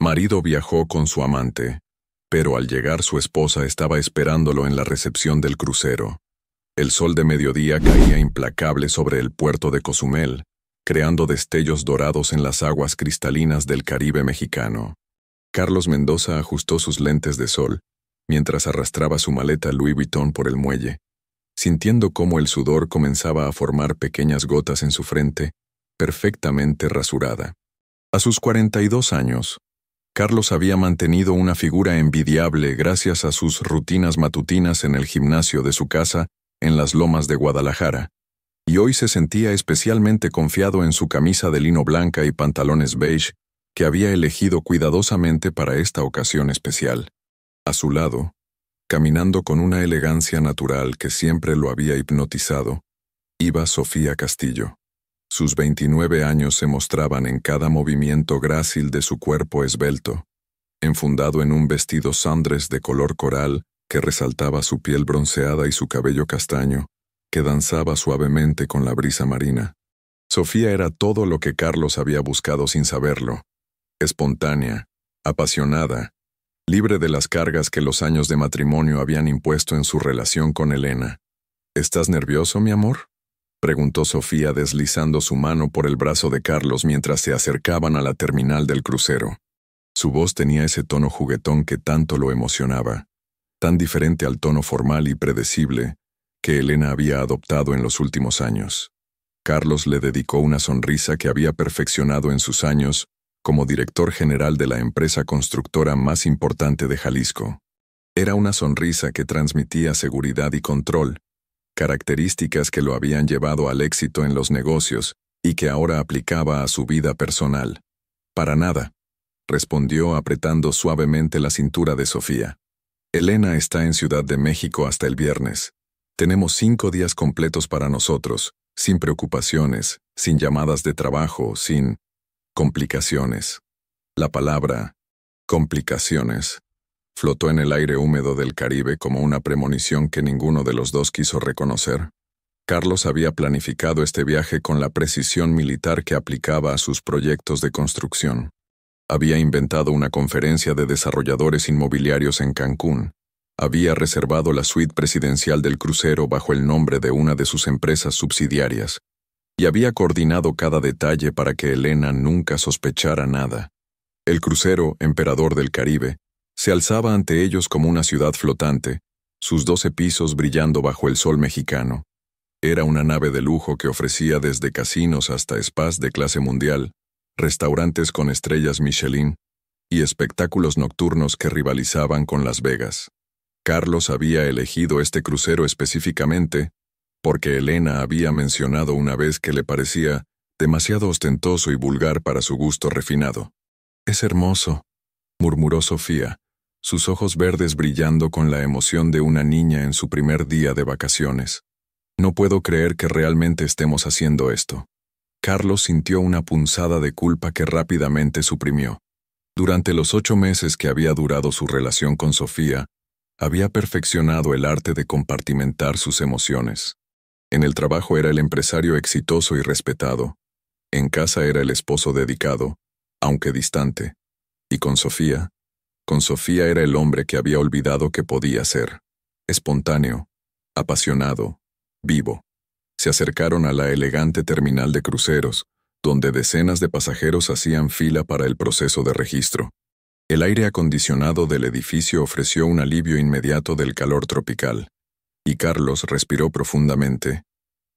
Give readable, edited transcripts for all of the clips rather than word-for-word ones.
Marido viajó con su amante, pero al llegar su esposa estaba esperándolo en la recepción del crucero. El sol de mediodía caía implacable sobre el puerto de Cozumel, creando destellos dorados en las aguas cristalinas del Caribe mexicano. Carlos Mendoza ajustó sus lentes de sol, mientras arrastraba su maleta Louis Vuitton por el muelle, sintiendo cómo el sudor comenzaba a formar pequeñas gotas en su frente, perfectamente rasurada. A sus 42 años, Carlos había mantenido una figura envidiable gracias a sus rutinas matutinas en el gimnasio de su casa en las Lomas de Guadalajara, y hoy se sentía especialmente confiado en su camisa de lino blanca y pantalones beige que había elegido cuidadosamente para esta ocasión especial. A su lado, caminando con una elegancia natural que siempre lo había hipnotizado, iba Sofía Castillo. Sus 29 años se mostraban en cada movimiento grácil de su cuerpo esbelto, enfundado en un vestido sundress de color coral que resaltaba su piel bronceada y su cabello castaño, que danzaba suavemente con la brisa marina. Sofía era todo lo que Carlos había buscado sin saberlo: espontánea, apasionada, libre de las cargas que los años de matrimonio habían impuesto en su relación con Elena. ¿Estás nervioso, mi amor?, preguntó Sofía deslizando su mano por el brazo de Carlos mientras se acercaban a la terminal del crucero. Su voz tenía ese tono juguetón que tanto lo emocionaba, tan diferente al tono formal y predecible que Elena había adoptado en los últimos años. Carlos le dedicó una sonrisa que había perfeccionado en sus años como director general de la empresa constructora más importante de Jalisco. Era una sonrisa que transmitía seguridad y control, características que lo habían llevado al éxito en los negocios y que ahora aplicaba a su vida personal. «Para nada», respondió apretando suavemente la cintura de Sofía. «Elena está en Ciudad de México hasta el viernes. Tenemos 5 días completos para nosotros, sin preocupaciones, sin llamadas de trabajo, sin complicaciones». La palabra complicaciones flotó en el aire húmedo del Caribe como una premonición que ninguno de los dos quiso reconocer. Carlos había planificado este viaje con la precisión militar que aplicaba a sus proyectos de construcción. Había inventado una conferencia de desarrolladores inmobiliarios en Cancún. Había reservado la suite presidencial del crucero bajo el nombre de una de sus empresas subsidiarias, y había coordinado cada detalle para que Elena nunca sospechara nada. El crucero, Emperador del Caribe, se alzaba ante ellos como una ciudad flotante, sus 12 pisos brillando bajo el sol mexicano. Era una nave de lujo que ofrecía desde casinos hasta spas de clase mundial, restaurantes con estrellas Michelin y espectáculos nocturnos que rivalizaban con Las Vegas. Carlos había elegido este crucero específicamente porque Elena había mencionado una vez que le parecía demasiado ostentoso y vulgar para su gusto refinado. «Es hermoso», murmuró Sofía, sus ojos verdes brillando con la emoción de una niña en su primer día de vacaciones. «No puedo creer que realmente estemos haciendo esto». Carlos sintió una punzada de culpa que rápidamente suprimió. Durante los 8 meses que había durado su relación con Sofía, había perfeccionado el arte de compartimentar sus emociones. En el trabajo era el empresario exitoso y respetado. En casa era el esposo dedicado, aunque distante. Y con Sofía era el hombre que había olvidado que podía ser. Espontáneo, apasionado, vivo. Se acercaron a la elegante terminal de cruceros, donde decenas de pasajeros hacían fila para el proceso de registro. El aire acondicionado del edificio ofreció un alivio inmediato del calor tropical, y Carlos respiró profundamente,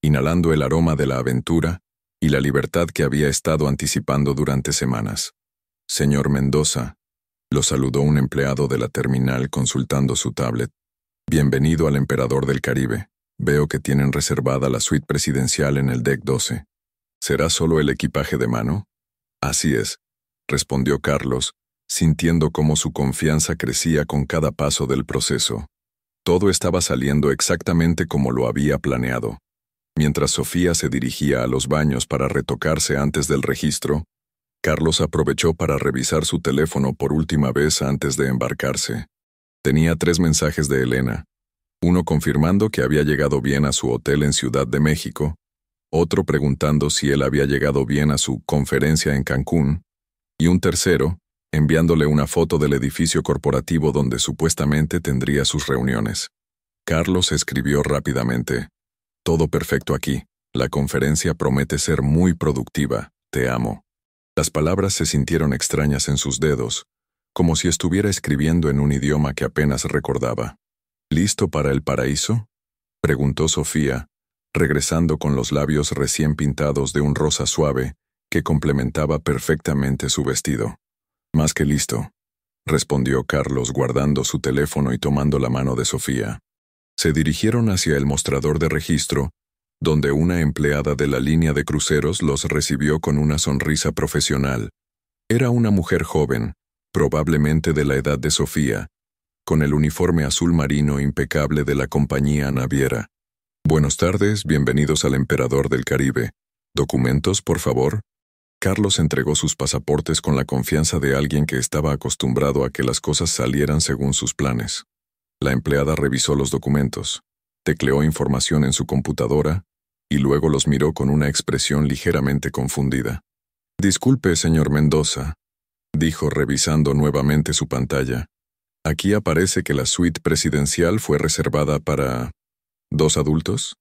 inhalando el aroma de la aventura y la libertad que había estado anticipando durante semanas. «Señor Mendoza», lo saludó un empleado de la terminal consultando su tablet. «Bienvenido al Emperador del Caribe. Veo que tienen reservada la suite presidencial en el deck 12. ¿Será solo el equipaje de mano?» «Así es», respondió Carlos, sintiendo cómo su confianza crecía con cada paso del proceso. Todo estaba saliendo exactamente como lo había planeado. Mientras Sofía se dirigía a los baños para retocarse antes del registro, Carlos aprovechó para revisar su teléfono por última vez antes de embarcarse. Tenía 3 mensajes de Elena, uno confirmando que había llegado bien a su hotel en Ciudad de México, otro preguntando si él había llegado bien a su conferencia en Cancún, y un tercero, enviándole una foto del edificio corporativo donde supuestamente tendría sus reuniones. Carlos escribió rápidamente: «Todo perfecto aquí. La conferencia promete ser muy productiva. Te amo». Las palabras se sintieron extrañas en sus dedos, como si estuviera escribiendo en un idioma que apenas recordaba. «¿Listo para el paraíso?», preguntó Sofía, regresando con los labios recién pintados de un rosa suave que complementaba perfectamente su vestido. «Más que listo», respondió Carlos guardando su teléfono y tomando la mano de Sofía. Se dirigieron hacia el mostrador de registro, donde una empleada de la línea de cruceros los recibió con una sonrisa profesional. Era una mujer joven, probablemente de la edad de Sofía, con el uniforme azul marino impecable de la compañía naviera. «Buenas tardes, bienvenidos al Emperador del Caribe. ¿Documentos, por favor?». Carlos entregó sus pasaportes con la confianza de alguien que estaba acostumbrado a que las cosas salieran según sus planes. La empleada revisó los documentos, tecleó información en su computadora y luego los miró con una expresión ligeramente confundida. «Disculpe, señor Mendoza», dijo revisando nuevamente su pantalla. «Aquí aparece que la suite presidencial fue reservada para ¿2 adultos?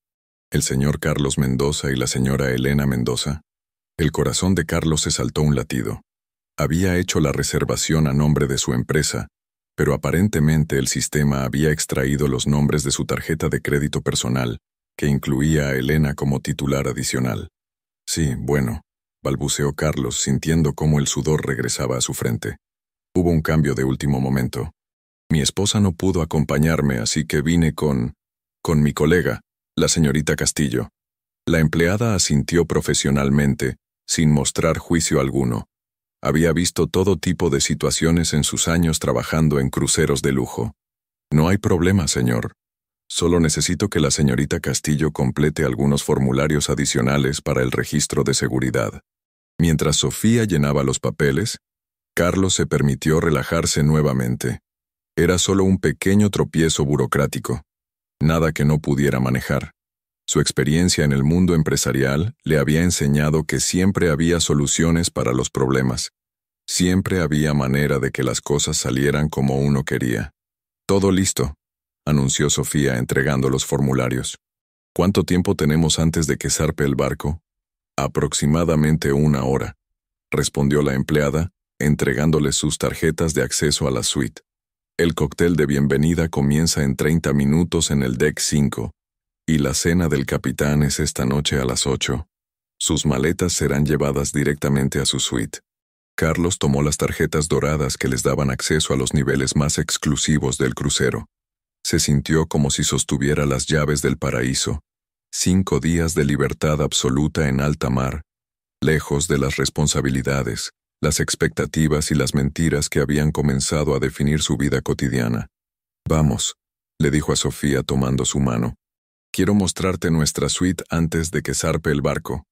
¿El señor Carlos Mendoza y la señora Elena Mendoza?». El corazón de Carlos se saltó un latido. Había hecho la reservación a nombre de su empresa, pero aparentemente el sistema había extraído los nombres de su tarjeta de crédito personal, que incluía a Elena como titular adicional. «Sí, bueno», balbuceó Carlos, sintiendo cómo el sudor regresaba a su frente. «Hubo un cambio de último momento. Mi esposa no pudo acompañarme, así que vine con mi colega, la señorita Castillo». La empleada asintió profesionalmente, sin mostrar juicio alguno. Había visto todo tipo de situaciones en sus años trabajando en cruceros de lujo. «No hay problema, señor. Solo necesito que la señorita Castillo complete algunos formularios adicionales para el registro de seguridad». Mientras Sofía llenaba los papeles, Carlos se permitió relajarse nuevamente. Era solo un pequeño tropiezo burocrático. Nada que no pudiera manejar. Su experiencia en el mundo empresarial le había enseñado que siempre había soluciones para los problemas. Siempre había manera de que las cosas salieran como uno quería. «Todo listo», anunció Sofía entregando los formularios. «¿Cuánto tiempo tenemos antes de que zarpe el barco?». «Aproximadamente 1 hora», respondió la empleada, entregándole sus tarjetas de acceso a la suite. «El cóctel de bienvenida comienza en 30 minutos en el deck 5. Y la cena del capitán es esta noche a las 8. Sus maletas serán llevadas directamente a su suite». Carlos tomó las tarjetas doradas que les daban acceso a los niveles más exclusivos del crucero. Se sintió como si sostuviera las llaves del paraíso. 5 días de libertad absoluta en alta mar, lejos de las responsabilidades, las expectativas y las mentiras que habían comenzado a definir su vida cotidiana. «Vamos», le dijo a Sofía tomando su mano. «Quiero mostrarte nuestra suite antes de que zarpe el barco».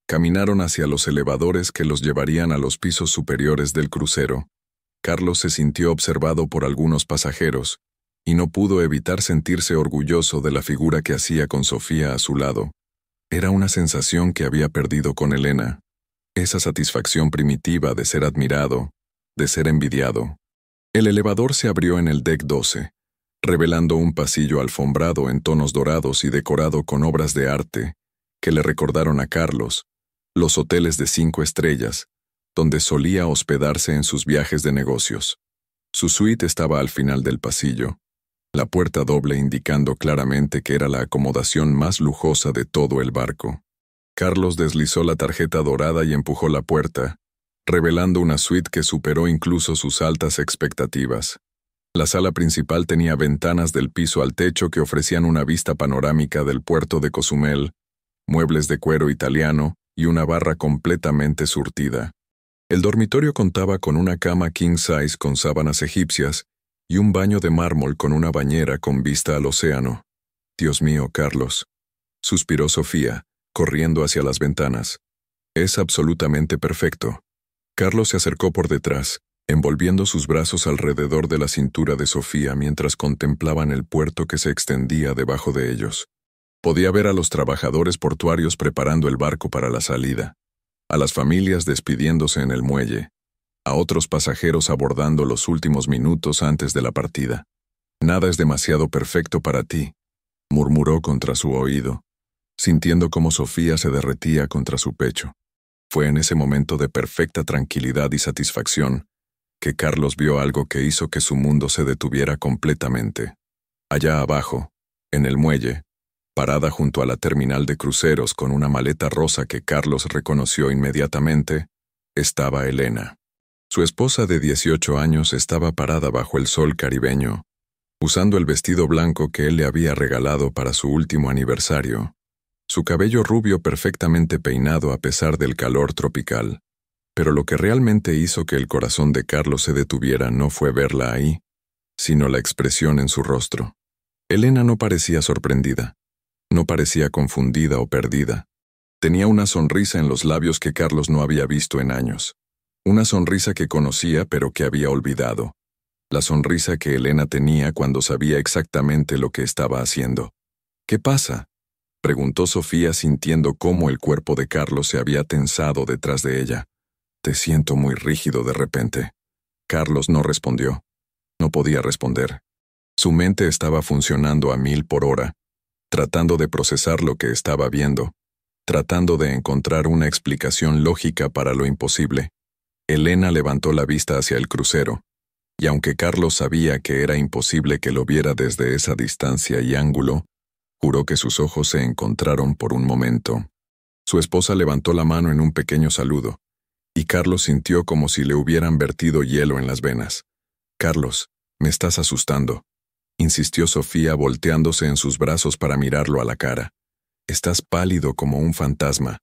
Caminaron hacia los elevadores que los llevarían a los pisos superiores del crucero. Carlos se sintió observado por algunos pasajeros, y no pudo evitar sentirse orgulloso de la figura que hacía con Sofía a su lado. Era una sensación que había perdido con Elena. Esa satisfacción primitiva de ser admirado, de ser envidiado. El elevador se abrió en el deck 12. Revelando un pasillo alfombrado en tonos dorados y decorado con obras de arte, que le recordaron a Carlos los hoteles de 5 estrellas, donde solía hospedarse en sus viajes de negocios. Su suite estaba al final del pasillo, la puerta doble indicando claramente que era la acomodación más lujosa de todo el barco. Carlos deslizó la tarjeta dorada y empujó la puerta, revelando una suite que superó incluso sus altas expectativas. La sala principal tenía ventanas del piso al techo que ofrecían una vista panorámica del puerto de Cozumel, muebles de cuero italiano y una barra completamente surtida. El dormitorio contaba con una cama king size con sábanas egipcias y un baño de mármol con una bañera con vista al océano. «Dios mío, Carlos», suspiró Sofía, corriendo hacia las ventanas. «Es absolutamente perfecto». Carlos se acercó por detrás, envolviendo sus brazos alrededor de la cintura de Sofía mientras contemplaban el puerto que se extendía debajo de ellos. Podía ver a los trabajadores portuarios preparando el barco para la salida, a las familias despidiéndose en el muelle, a otros pasajeros abordando los últimos minutos antes de la partida. «Nada es demasiado perfecto para ti», murmuró contra su oído, sintiendo cómo Sofía se derretía contra su pecho. Fue en ese momento de perfecta tranquilidad y satisfacción que Carlos vio algo que hizo que su mundo se detuviera completamente. Allá abajo, en el muelle, parada junto a la terminal de cruceros con una maleta rosa que Carlos reconoció inmediatamente, estaba Elena. Su esposa de 18 años estaba parada bajo el sol caribeño, usando el vestido blanco que él le había regalado para su último aniversario, su cabello rubio perfectamente peinado a pesar del calor tropical. Pero lo que realmente hizo que el corazón de Carlos se detuviera no fue verla ahí, sino la expresión en su rostro. Elena no parecía sorprendida, no parecía confundida o perdida. Tenía una sonrisa en los labios que Carlos no había visto en años. Una sonrisa que conocía pero que había olvidado. La sonrisa que Elena tenía cuando sabía exactamente lo que estaba haciendo. «¿Qué pasa?», preguntó Sofía sintiendo cómo el cuerpo de Carlos se había tensado detrás de ella. «Te siento muy rígido de repente». Carlos no respondió. No podía responder. Su mente estaba funcionando a 1000 por hora, tratando de procesar lo que estaba viendo, tratando de encontrar una explicación lógica para lo imposible. Elena levantó la vista hacia el crucero, y aunque Carlos sabía que era imposible que lo viera desde esa distancia y ángulo, juró que sus ojos se encontraron por un momento. Su esposa levantó la mano en un pequeño saludo, y Carlos sintió como si le hubieran vertido hielo en las venas. «Carlos, me estás asustando», insistió Sofía volteándose en sus brazos para mirarlo a la cara. «Estás pálido como un fantasma».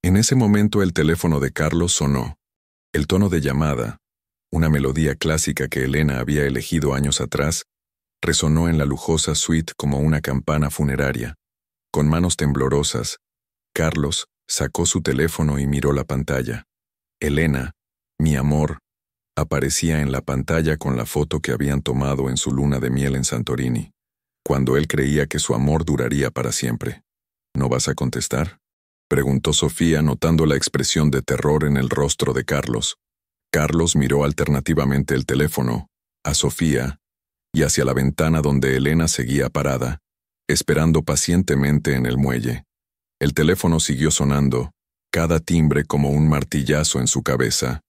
En ese momento el teléfono de Carlos sonó. El tono de llamada, una melodía clásica que Elena había elegido años atrás, resonó en la lujosa suite como una campana funeraria. Con manos temblorosas, Carlos sacó su teléfono y miró la pantalla. Elena, mi amor, aparecía en la pantalla con la foto que habían tomado en su luna de miel en Santorini, cuando él creía que su amor duraría para siempre. «¿No vas a contestar?», preguntó Sofía notando la expresión de terror en el rostro de Carlos. Carlos miró alternativamente el teléfono, a Sofía, y hacia la ventana donde Elena seguía parada, esperando pacientemente en el muelle. El teléfono siguió sonando, cada timbre como un martillazo en su cabeza.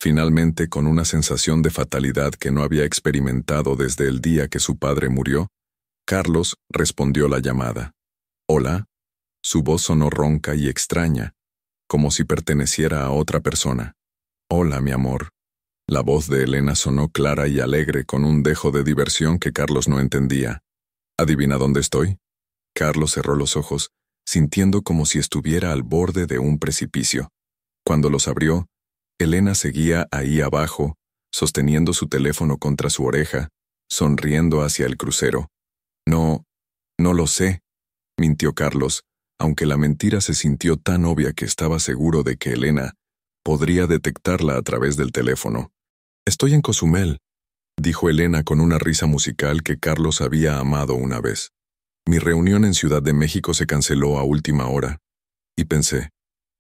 Finalmente, con una sensación de fatalidad que no había experimentado desde el día que su padre murió, Carlos respondió la llamada. «Hola». Su voz sonó ronca y extraña, como si perteneciera a otra persona. «Hola, mi amor». La voz de Elena sonó clara y alegre con un dejo de diversión que Carlos no entendía. «¿Adivina dónde estoy?». Carlos cerró los ojos, sintiendo como si estuviera al borde de un precipicio. Cuando los abrió, Elena seguía ahí abajo, sosteniendo su teléfono contra su oreja, sonriendo hacia el crucero. «No lo sé», mintió Carlos, aunque la mentira se sintió tan obvia que estaba seguro de que Elena podría detectarla a través del teléfono. «Estoy en Cozumel», dijo Elena con una risa musical que Carlos había amado una vez. «Mi reunión en Ciudad de México se canceló a última hora, y pensé,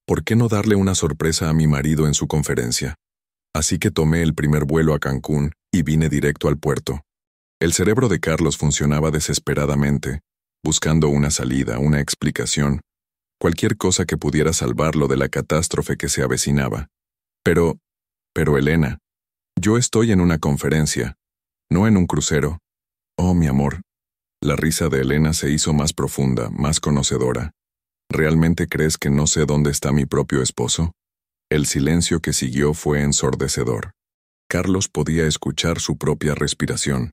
¿por qué no darle una sorpresa a mi marido en su conferencia? Así que tomé el primer vuelo a Cancún y vine directo al puerto». El cerebro de Carlos funcionaba desesperadamente, buscando una salida, una explicación, cualquier cosa que pudiera salvarlo de la catástrofe que se avecinaba. Pero Elena, yo estoy en una conferencia, no en un crucero». «Oh, mi amor». La risa de Elena se hizo más profunda, más conocedora. «¿Realmente crees que no sé dónde está mi propio esposo?». El silencio que siguió fue ensordecedor. Carlos podía escuchar su propia respiración,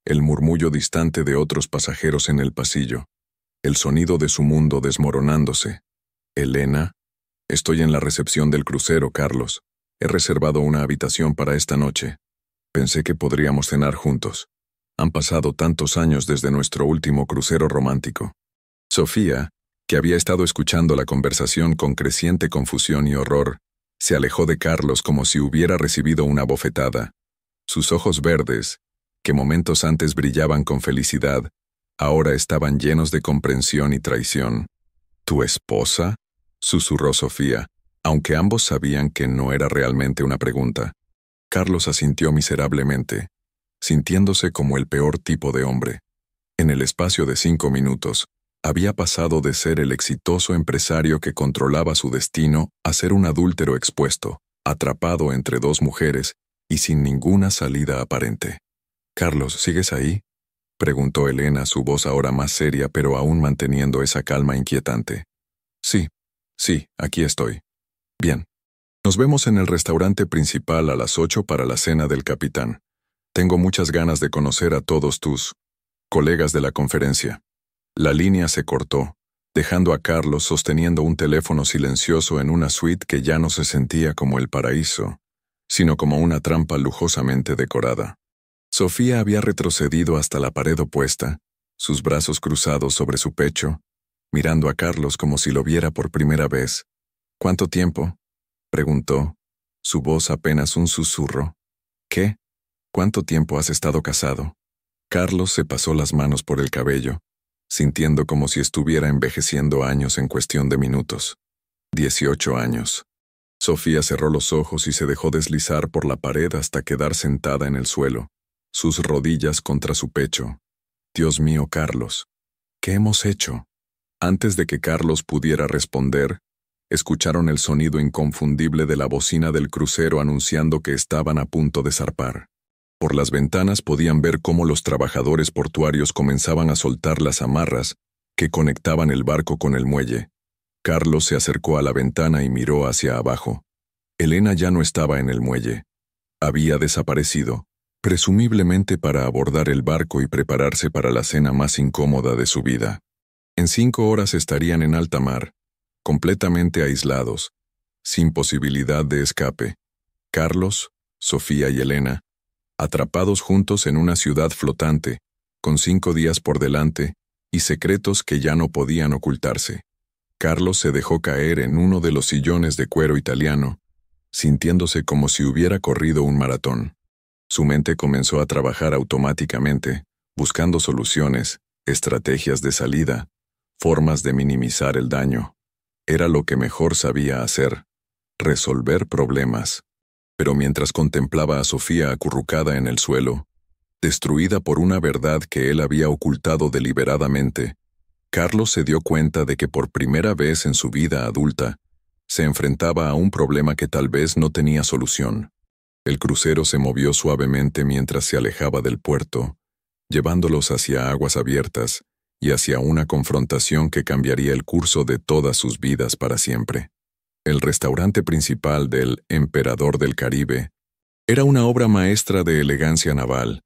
el murmullo distante de otros pasajeros en el pasillo, el sonido de su mundo desmoronándose. «Elena, estoy en la recepción del crucero, Carlos. He reservado una habitación para esta noche. Pensé que podríamos cenar juntos. Han pasado tantos años desde nuestro último crucero romántico». Sofía, que había estado escuchando la conversación con creciente confusión y horror, se alejó de Carlos como si hubiera recibido una bofetada. Sus ojos verdes, que momentos antes brillaban con felicidad, ahora estaban llenos de comprensión y traición. «¿Tu esposa?», susurró Sofía, aunque ambos sabían que no era realmente una pregunta. Carlos asintió miserablemente, sintiéndose como el peor tipo de hombre. En el espacio de 5 minutos, había pasado de ser el exitoso empresario que controlaba su destino a ser un adúltero expuesto, atrapado entre dos mujeres y sin ninguna salida aparente. «Carlos, ¿sigues ahí?», preguntó Elena, su voz ahora más seria pero aún manteniendo esa calma inquietante. Sí, aquí estoy. Bien. Nos vemos en el restaurante principal a las 8 para la cena del capitán. Tengo muchas ganas de conocer a todos tus colegas de la conferencia». La línea se cortó, dejando a Carlos sosteniendo un teléfono silencioso en una suite que ya no se sentía como el paraíso, sino como una trampa lujosamente decorada. Sofía había retrocedido hasta la pared opuesta, sus brazos cruzados sobre su pecho, mirando a Carlos como si lo viera por primera vez. «¿Cuánto tiempo?», preguntó, su voz apenas un susurro. «¿Qué? ¿Cuánto tiempo has estado casado?». Carlos se pasó las manos por el cabello, sintiendo como si estuviera envejeciendo años en cuestión de minutos. 18 años. Sofía cerró los ojos y se dejó deslizar por la pared hasta quedar sentada en el suelo, sus rodillas contra su pecho. «Dios mío, Carlos, ¿qué hemos hecho?». Antes de que Carlos pudiera responder, escucharon el sonido inconfundible de la bocina del crucero anunciando que estaban a punto de zarpar. Por las ventanas podían ver cómo los trabajadores portuarios comenzaban a soltar las amarras que conectaban el barco con el muelle. Carlos se acercó a la ventana y miró hacia abajo. Elena ya no estaba en el muelle. Había desaparecido, presumiblemente para abordar el barco y prepararse para la cena más incómoda de su vida. En 5 horas estarían en alta mar, completamente aislados, sin posibilidad de escape. Carlos, Sofía y Elena, atrapados juntos en una ciudad flotante, con 5 días por delante y secretos que ya no podían ocultarse. Carlos se dejó caer en uno de los sillones de cuero italiano, sintiéndose como si hubiera corrido un maratón. Su mente comenzó a trabajar automáticamente, buscando soluciones, estrategias de salida, formas de minimizar el daño. Era lo que mejor sabía hacer: resolver problemas. Pero mientras contemplaba a Sofía acurrucada en el suelo, destruida por una verdad que él había ocultado deliberadamente, Carlos se dio cuenta de que por primera vez en su vida adulta, se enfrentaba a un problema que tal vez no tenía solución. El crucero se movió suavemente mientras se alejaba del puerto, llevándolos hacia aguas abiertas y hacia una confrontación que cambiaría el curso de todas sus vidas para siempre. El restaurante principal del Emperador del Caribe era una obra maestra de elegancia naval,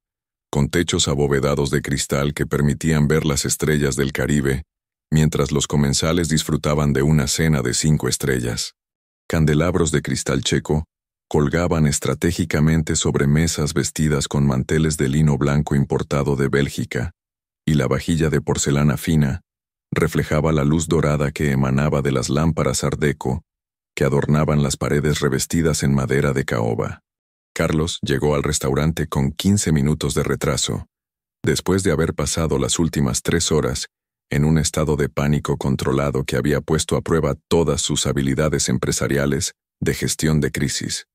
con techos abovedados de cristal que permitían ver las estrellas del Caribe, mientras los comensales disfrutaban de una cena de 5 estrellas. Candelabros de cristal checo colgaban estratégicamente sobre mesas vestidas con manteles de lino blanco importado de Bélgica, y la vajilla de porcelana fina reflejaba la luz dorada que emanaba de las lámparas Art Deco que adornaban las paredes revestidas en madera de caoba. Carlos llegó al restaurante con 15 minutos de retraso, después de haber pasado las últimas 3 horas en un estado de pánico controlado que había puesto a prueba todas sus habilidades empresariales de gestión de crisis.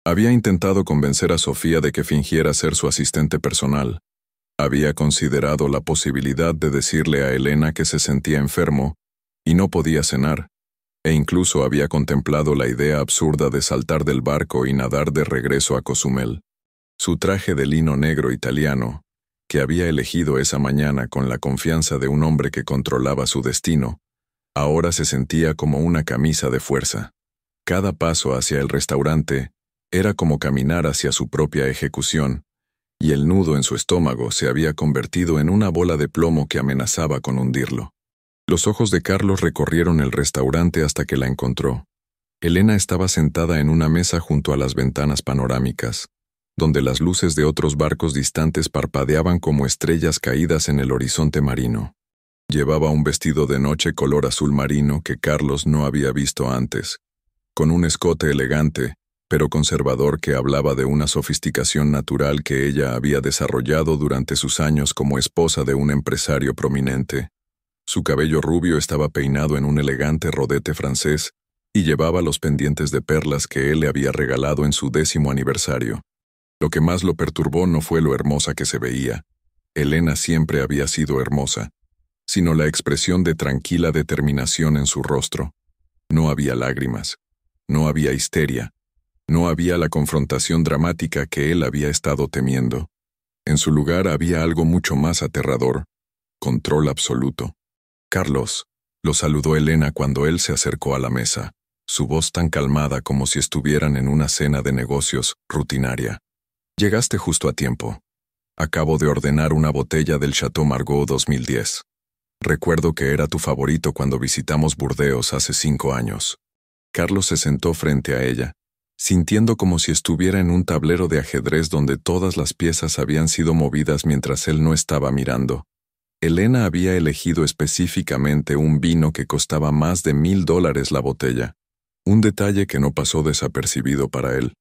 Había intentado convencer a Sofía de que fingiera ser su asistente personal. Había considerado la posibilidad de decirle a Elena que se sentía enfermo y no podía cenar, e incluso había contemplado la idea absurda de saltar del barco y nadar de regreso a Cozumel. Su traje de lino negro italiano, que había elegido esa mañana con la confianza de un hombre que controlaba su destino, ahora se sentía como una camisa de fuerza. Cada paso hacia el restaurante era como caminar hacia su propia ejecución, y el nudo en su estómago se había convertido en una bola de plomo que amenazaba con hundirlo. Los ojos de Carlos recorrieron el restaurante hasta que la encontró. Elena estaba sentada en una mesa junto a las ventanas panorámicas, donde las luces de otros barcos distantes parpadeaban como estrellas caídas en el horizonte marino. Llevaba un vestido de noche color azul marino que Carlos no había visto antes, con un escote elegante, pero conservador que hablaba de una sofisticación natural que ella había desarrollado durante sus años como esposa de un empresario prominente. Su cabello rubio estaba peinado en un elegante rodete francés y llevaba los pendientes de perlas que él le había regalado en su 10º aniversario. Lo que más lo perturbó no fue lo hermosa que se veía. Elena siempre había sido hermosa, sino la expresión de tranquila determinación en su rostro. No había lágrimas, no había histeria, no había la confrontación dramática que él había estado temiendo. En su lugar había algo mucho más aterrador: control absoluto. Carlos, lo saludó Elena cuando él se acercó a la mesa, su voz tan calmada como si estuvieran en una cena de negocios rutinaria. Llegaste justo a tiempo. Acabo de ordenar una botella del Chateau Margaux 2010. Recuerdo que era tu favorito cuando visitamos Burdeos hace 5 años. Carlos se sentó frente a ella, sintiendo como si estuviera en un tablero de ajedrez donde todas las piezas habían sido movidas mientras él no estaba mirando. Elena había elegido específicamente un vino que costaba más de $1000 la botella, un detalle que no pasó desapercibido para él.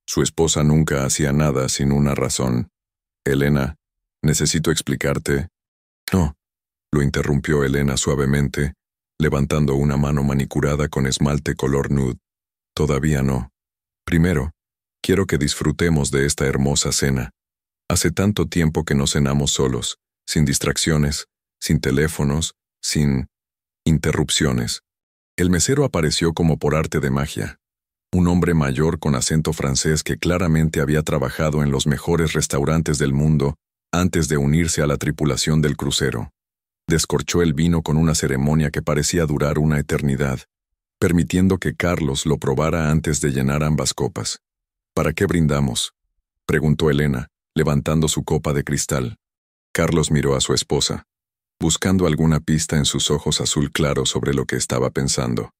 Su esposa nunca hacía nada sin una razón. Elena, necesito explicarte. No, lo interrumpió Elena suavemente, levantando una mano manicurada con esmalte color nude. Todavía no. Primero, quiero que disfrutemos de esta hermosa cena. Hace tanto tiempo que no cenamos solos, sin distracciones, sin teléfonos, sin interrupciones. El mesero apareció como por arte de magia. Un hombre mayor con acento francés que claramente había trabajado en los mejores restaurantes del mundo antes de unirse a la tripulación del crucero. Descorchó el vino con una ceremonia que parecía durar una eternidad, permitiendo que Carlos lo probara antes de llenar ambas copas. ¿Para qué brindamos?, preguntó Elena, levantando su copa de cristal. Carlos miró a su esposa, buscando alguna pista en sus ojos azul claro sobre lo que estaba pensando.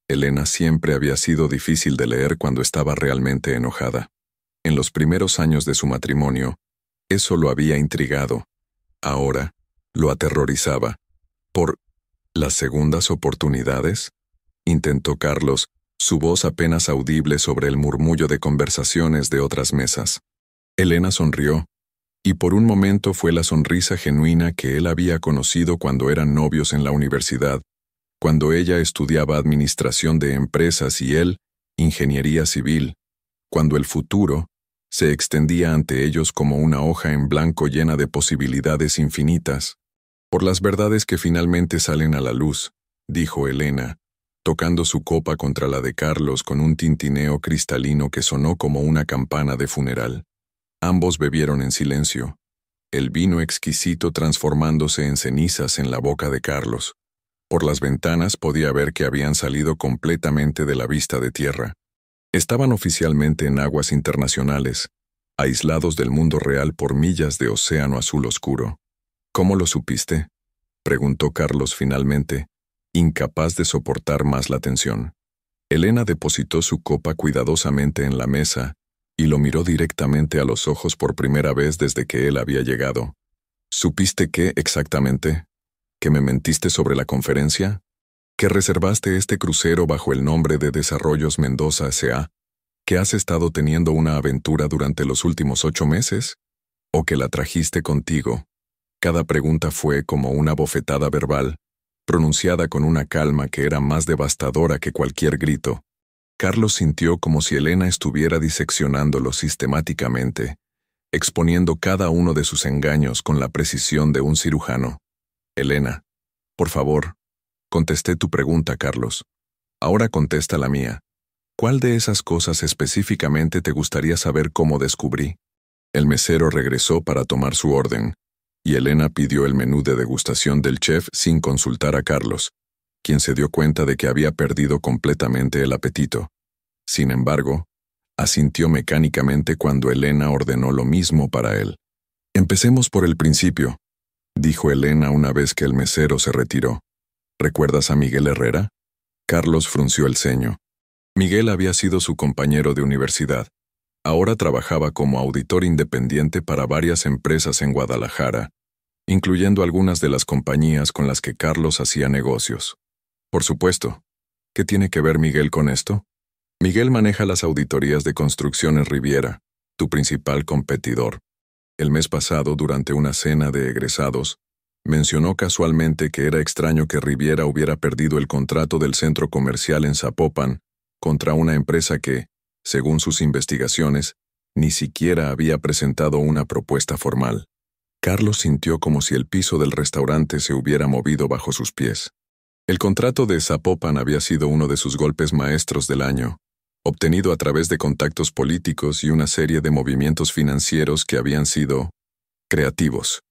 Elena siempre había sido difícil de leer cuando estaba realmente enojada. En los primeros años de su matrimonio, eso lo había intrigado. Ahora, lo aterrorizaba. ¿Por las segundas oportunidades?, intentó Carlos, su voz apenas audible sobre el murmullo de conversaciones de otras mesas. Elena sonrió, y por un momento fue la sonrisa genuina que él había conocido cuando eran novios en la universidad, cuando ella estudiaba administración de empresas y él, ingeniería civil, cuando el futuro se extendía ante ellos como una hoja en blanco llena de posibilidades infinitas. Por las verdades que finalmente salen a la luz, dijo Elena, tocando su copa contra la de Carlos con un tintineo cristalino que sonó como una campana de funeral. Ambos bebieron en silencio, el vino exquisito transformándose en cenizas en la boca de Carlos. Por las ventanas podía ver que habían salido completamente de la vista de tierra. Estaban oficialmente en aguas internacionales, aislados del mundo real por millas de océano azul oscuro. ¿Cómo lo supiste?, preguntó Carlos finalmente, incapaz de soportar más la tensión. Elena depositó su copa cuidadosamente en la mesa y lo miró directamente a los ojos por primera vez desde que él había llegado. ¿Supiste qué exactamente? ¿Que me mentiste sobre la conferencia? ¿Que reservaste este crucero bajo el nombre de Desarrollos Mendoza S.A.? ¿Que has estado teniendo una aventura durante los últimos 8 meses? ¿O que la trajiste contigo? Cada pregunta fue como una bofetada verbal, pronunciada con una calma que era más devastadora que cualquier grito. Carlos sintió como si Elena estuviera diseccionándolo sistemáticamente, exponiendo cada uno de sus engaños con la precisión de un cirujano. Elena, por favor, contesté tu pregunta, Carlos. Ahora contesta la mía. ¿Cuál de esas cosas específicamente te gustaría saber cómo descubrí? El mesero regresó para tomar su orden, y Elena pidió el menú de degustación del chef sin consultar a Carlos, quien se dio cuenta de que había perdido completamente el apetito. Sin embargo, asintió mecánicamente cuando Elena ordenó lo mismo para él. Empecemos por el principio, dijo Elena una vez que el mesero se retiró. ¿Recuerdas a Miguel Herrera? Carlos frunció el ceño. Miguel había sido su compañero de universidad. Ahora trabajaba como auditor independiente para varias empresas en Guadalajara, incluyendo algunas de las compañías con las que Carlos hacía negocios. Por supuesto. ¿Qué tiene que ver Miguel con esto? Miguel maneja las auditorías de Construcciones Riviera, tu principal competidor. El mes pasado, durante una cena de egresados, mencionó casualmente que era extraño que Riviera hubiera perdido el contrato del centro comercial en Zapopan contra una empresa que, según sus investigaciones, Ni siquiera había presentado una propuesta formal. Carlos sintió como si el piso del restaurante se hubiera movido bajo sus pies. El contrato de Zapopan había sido uno de sus golpes maestros del año, obtenido a través de contactos políticos y una serie de movimientos financieros que habían sido creativos.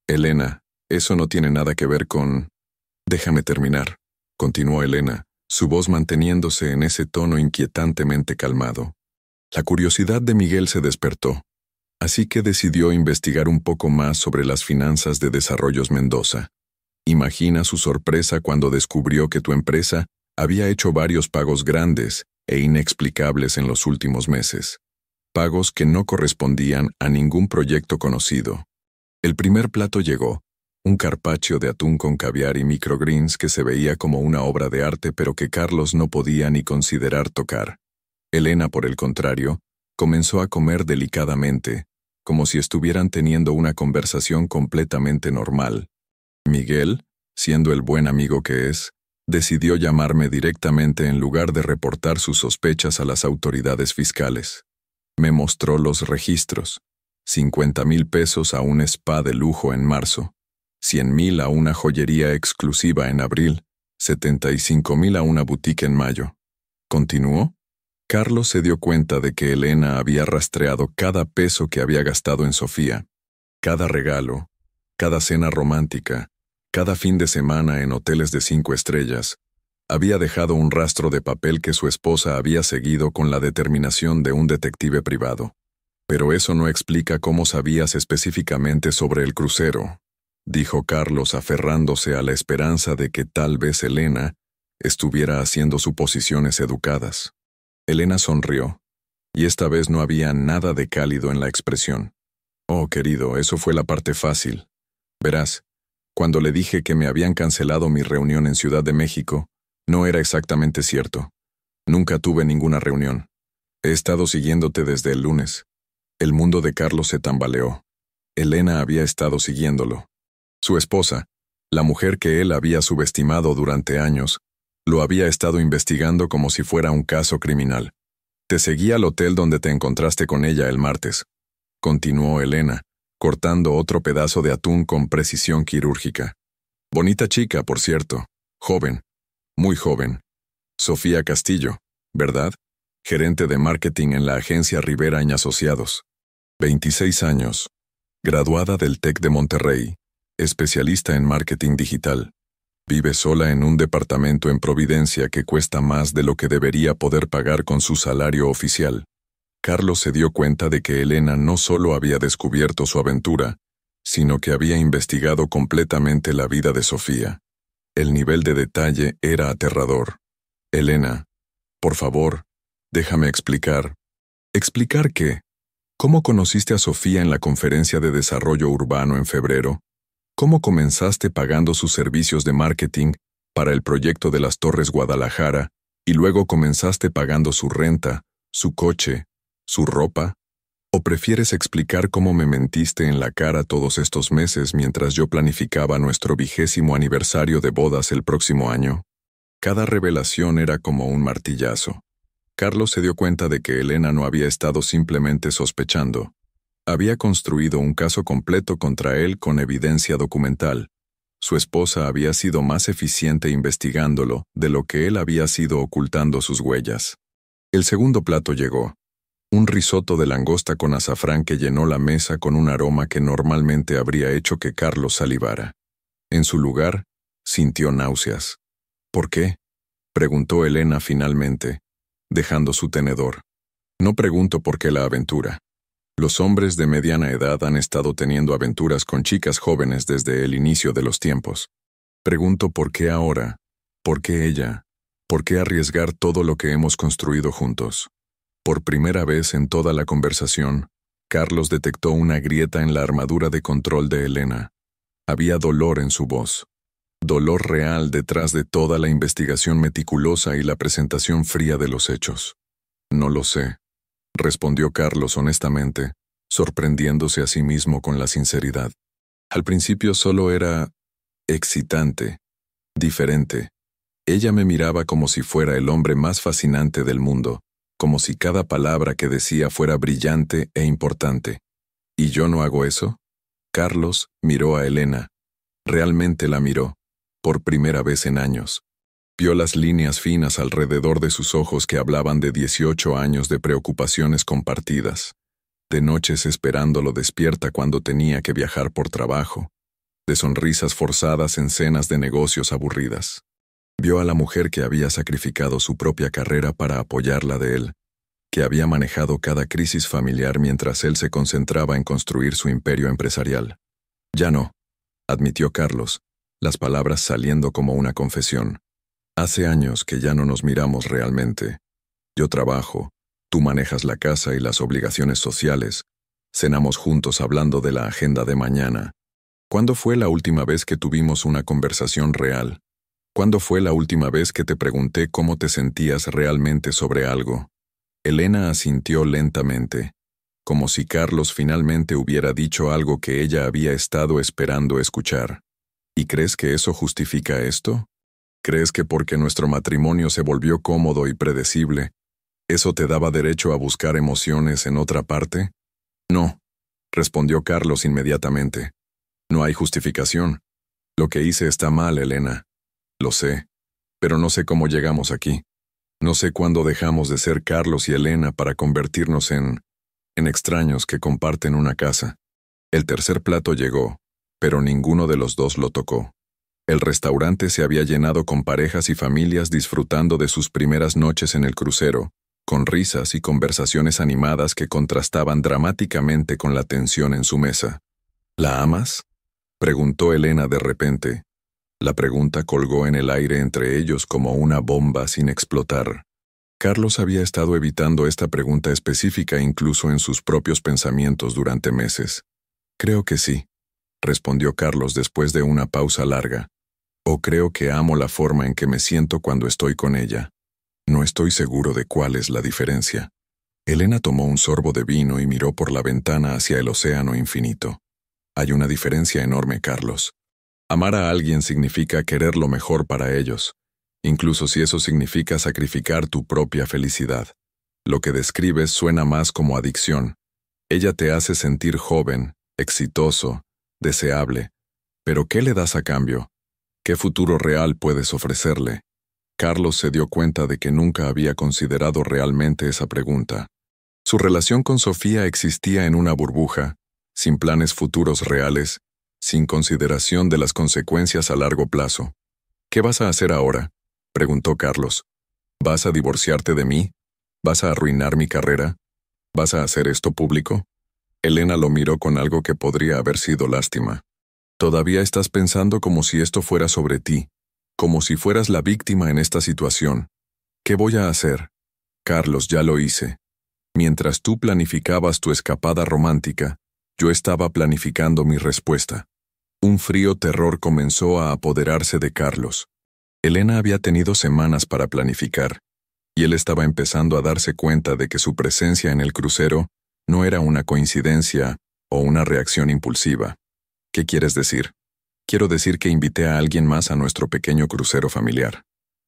Elena, eso no tiene nada que ver con... Déjame terminar, continuó Elena, su voz manteniéndose en ese tono inquietantemente calmado. La curiosidad de Miguel se despertó, así que decidió investigar un poco más sobre las finanzas de Desarrollos Mendoza. Imagina su sorpresa cuando descubrió que tu empresa había hecho varios pagos grandes e inexplicables en los últimos meses. Pagos que no correspondían a ningún proyecto conocido. El primer plato llegó, un carpaccio de atún con caviar y microgreens que se veía como una obra de arte pero que Carlos no podía ni considerar tocar. Elena, por el contrario, comenzó a comer delicadamente, como si estuvieran teniendo una conversación completamente normal. Miguel, siendo el buen amigo que es, decidió llamarme directamente en lugar de reportar sus sospechas a las autoridades fiscales. Me mostró los registros: 50,000 pesos a un spa de lujo en marzo, 100,000 a una joyería exclusiva en abril, 75,000 a una boutique en mayo. ¿Continuó? Carlos se dio cuenta de que Elena había rastreado cada peso que había gastado en Sofía, cada regalo, cada cena romántica, cada fin de semana en hoteles de 5 estrellas. Había dejado un rastro de papel que su esposa había seguido con la determinación de un detective privado. Pero eso no explica cómo sabías específicamente sobre el crucero, dijo Carlos, aferrándose a la esperanza de que tal vez Elena estuviera haciendo suposiciones educadas. Elena sonrió, y esta vez no había nada de cálido en la expresión. Oh, querido, eso fue la parte fácil. Verás, cuando le dije que me habían cancelado mi reunión en Ciudad de México, no era exactamente cierto. Nunca tuve ninguna reunión. He estado siguiéndote desde el lunes. El mundo de Carlos se tambaleó. Elena había estado siguiéndolo. Su esposa, la mujer que él había subestimado durante años, lo había estado investigando como si fuera un caso criminal. Te seguí al hotel donde te encontraste con ella el martes, continuó Elena, cortando otro pedazo de atún con precisión quirúrgica. Bonita chica, por cierto. Joven. Muy joven. Sofía Castillo, ¿verdad? Gerente de marketing en la agencia Rivera y Asociados. 26 años. Graduada del TEC de Monterrey. Especialista en marketing digital. Vive sola en un departamento en Providencia que cuesta más de lo que debería poder pagar con su salario oficial. Carlos se dio cuenta de que Elena no solo había descubierto su aventura, sino que había investigado completamente la vida de Sofía. El nivel de detalle era aterrador. Elena, por favor, déjame explicar. ¿Explicar qué? ¿Cómo conociste a Sofía en la conferencia de desarrollo urbano en febrero? ¿Cómo comenzaste pagando sus servicios de marketing para el proyecto de las Torres Guadalajara y luego comenzaste pagando su renta, su coche, su ropa? ¿O prefieres explicar cómo me mentiste en la cara todos estos meses mientras yo planificaba nuestro 20º aniversario de bodas el próximo año? Cada revelación era como un martillazo. Carlos se dio cuenta de que Elena no había estado simplemente sospechando. Había construido un caso completo contra él con evidencia documental. Su esposa había sido más eficiente investigándolo de lo que él había sido ocultando sus huellas. El segundo plato llegó. Un risotto de langosta con azafrán que llenó la mesa con un aroma que normalmente habría hecho que Carlos salivara. En su lugar, sintió náuseas. ¿Por qué?, preguntó Elena finalmente, dejando su tenedor. No pregunto por qué la aventura. Los hombres de mediana edad han estado teniendo aventuras con chicas jóvenes desde el inicio de los tiempos. Pregunto por qué ahora, por qué ella, por qué arriesgar todo lo que hemos construido juntos. Por primera vez en toda la conversación, Carlos detectó una grieta en la armadura de control de Elena. Había dolor en su voz. Dolor real detrás de toda la investigación meticulosa y la presentación fría de los hechos. No lo sé, respondió Carlos honestamente, sorprendiéndose a sí mismo con la sinceridad. Al principio solo era excitante, diferente. Ella me miraba como si fuera el hombre más fascinante del mundo, como si cada palabra que decía fuera brillante e importante. ¿Y yo no hago eso? Carlos miró a Elena. Realmente la miró, por primera vez en años. Vio las líneas finas alrededor de sus ojos que hablaban de 18 años de preocupaciones compartidas, de noches esperándolo despierta cuando tenía que viajar por trabajo, de sonrisas forzadas en cenas de negocios aburridas. Vio a la mujer que había sacrificado su propia carrera para apoyarla de él, que había manejado cada crisis familiar mientras él se concentraba en construir su imperio empresarial. Ya no, admitió Carlos, las palabras saliendo como una confesión. Hace años que ya no nos miramos realmente. Yo trabajo, tú manejas la casa y las obligaciones sociales, cenamos juntos hablando de la agenda de mañana. ¿Cuándo fue la última vez que tuvimos una conversación real? ¿Cuándo fue la última vez que te pregunté cómo te sentías realmente sobre algo? Elena asintió lentamente, como si Carlos finalmente hubiera dicho algo que ella había estado esperando escuchar. ¿Y crees que eso justifica esto? ¿Crees que porque nuestro matrimonio se volvió cómodo y predecible, eso te daba derecho a buscar emociones en otra parte? No, respondió Carlos inmediatamente. No hay justificación. Lo que hice está mal, Elena. Lo sé, pero no sé cómo llegamos aquí. No sé cuándo dejamos de ser Carlos y Elena para convertirnos en extraños que comparten una casa. El tercer plato llegó, pero ninguno de los dos lo tocó. El restaurante se había llenado con parejas y familias disfrutando de sus primeras noches en el crucero, con risas y conversaciones animadas que contrastaban dramáticamente con la tensión en su mesa. ¿La amas?, preguntó Elena de repente. La pregunta colgó en el aire entre ellos como una bomba sin explotar. Carlos había estado evitando esta pregunta específica incluso en sus propios pensamientos durante meses. Creo que sí, respondió Carlos después de una pausa larga. O creo que amo la forma en que me siento cuando estoy con ella. No estoy seguro de cuál es la diferencia. Elena tomó un sorbo de vino y miró por la ventana hacia el océano infinito. Hay una diferencia enorme, Carlos. Amar a alguien significa querer lo mejor para ellos, incluso si eso significa sacrificar tu propia felicidad. Lo que describes suena más como adicción. Ella te hace sentir joven, exitoso, deseable. ¿Pero qué le das a cambio? ¿Qué futuro real puedes ofrecerle? Carlos se dio cuenta de que nunca había considerado realmente esa pregunta. Su relación con Sofía existía en una burbuja, sin planes futuros reales, sin consideración de las consecuencias a largo plazo. ¿Qué vas a hacer ahora?, preguntó Carlos. ¿Vas a divorciarte de mí? ¿Vas a arruinar mi carrera? ¿Vas a hacer esto público? Elena lo miró con algo que podría haber sido lástima. Todavía estás pensando como si esto fuera sobre ti, como si fueras la víctima en esta situación. ¿Qué voy a hacer? Carlos, ya lo hice. Mientras tú planificabas tu escapada romántica, yo estaba planificando mi respuesta. Un frío terror comenzó a apoderarse de Carlos. Elena había tenido semanas para planificar, y él estaba empezando a darse cuenta de que su presencia en el crucero no era una coincidencia o una reacción impulsiva. ¿Qué quieres decir? Quiero decir que invité a alguien más a nuestro pequeño crucero familiar.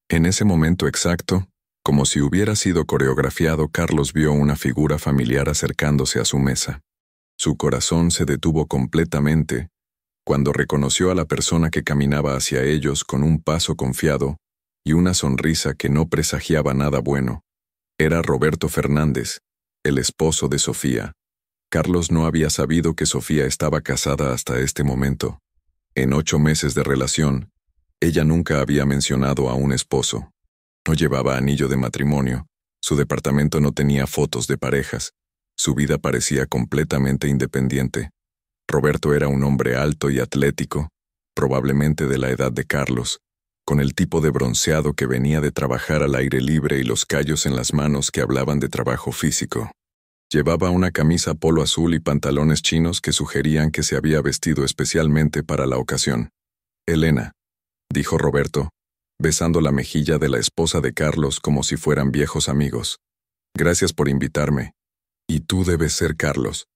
En ese momento exacto, como si hubiera sido coreografiado, Carlos vio una figura familiar acercándose a su mesa. Su corazón se detuvo completamente cuando reconoció a la persona que caminaba hacia ellos con un paso confiado y una sonrisa que no presagiaba nada bueno. Era Roberto Fernández, el esposo de Sofía. Carlos no había sabido que Sofía estaba casada hasta este momento. En 8 meses de relación, ella nunca había mencionado a un esposo. No llevaba anillo de matrimonio, su departamento no tenía fotos de parejas, su vida parecía completamente independiente. Roberto era un hombre alto y atlético, probablemente de la edad de Carlos, con el tipo de bronceado que venía de trabajar al aire libre y los callos en las manos que hablaban de trabajo físico. Llevaba una camisa polo azul y pantalones chinos que sugerían que se había vestido especialmente para la ocasión. Elena, dijo Roberto, besando la mejilla de la esposa de Carlos como si fueran viejos amigos. Gracias por invitarme. Y tú debes ser Carlos.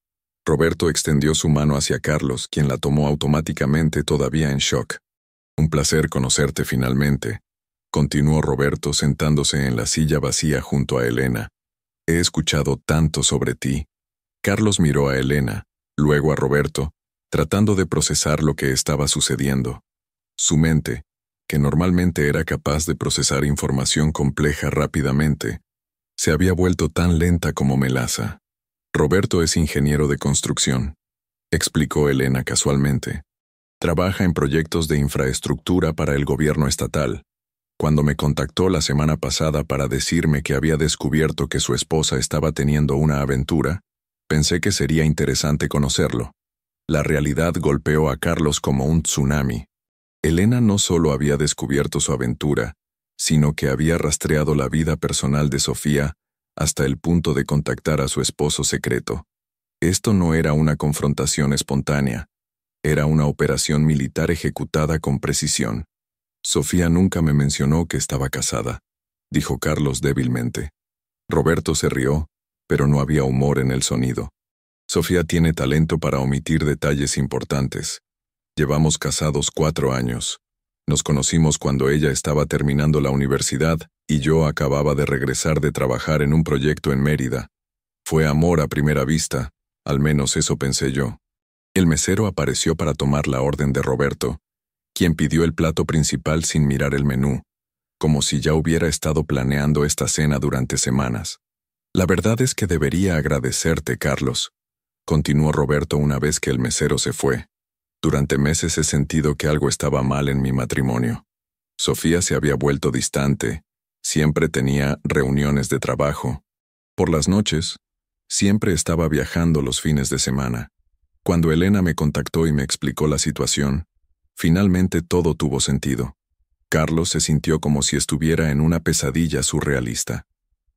Roberto extendió su mano hacia Carlos, quien la tomó automáticamente todavía en shock. Un placer conocerte finalmente, continuó Roberto sentándose en la silla vacía junto a Elena. He escuchado tanto sobre ti. Carlos miró a Elena, luego a Roberto, tratando de procesar lo que estaba sucediendo. Su mente, que normalmente era capaz de procesar información compleja rápidamente, se había vuelto tan lenta como melaza. Roberto es ingeniero de construcción, explicó Elena casualmente. Trabaja en proyectos de infraestructura para el gobierno estatal. Cuando me contactó la semana pasada para decirme que había descubierto que su esposa estaba teniendo una aventura, pensé que sería interesante conocerlo. La realidad golpeó a Carlos como un tsunami. Elena no solo había descubierto su aventura, sino que había rastreado la vida personal de Sofía hasta el punto de contactar a su esposo secreto. Esto no era una confrontación espontánea, era una operación militar ejecutada con precisión. Sofía nunca me mencionó que estaba casada, dijo Carlos débilmente. Roberto se rió, pero no había humor en el sonido. Sofía tiene talento para omitir detalles importantes. Llevamos casados 4 años. Nos conocimos cuando ella estaba terminando la universidad y yo acababa de regresar de trabajar en un proyecto en Mérida. Fue amor a primera vista, al menos eso pensé yo. El mesero apareció para tomar la orden de Roberto, quien pidió el plato principal sin mirar el menú, como si ya hubiera estado planeando esta cena durante semanas. La verdad es que debería agradecerte, Carlos, continuó Roberto una vez que el mesero se fue. Durante meses he sentido que algo estaba mal en mi matrimonio. Sofía se había vuelto distante, siempre tenía reuniones de trabajo. Por las noches, siempre estaba viajando los fines de semana. Cuando Elena me contactó y me explicó la situación, finalmente todo tuvo sentido. Carlos se sintió como si estuviera en una pesadilla surrealista.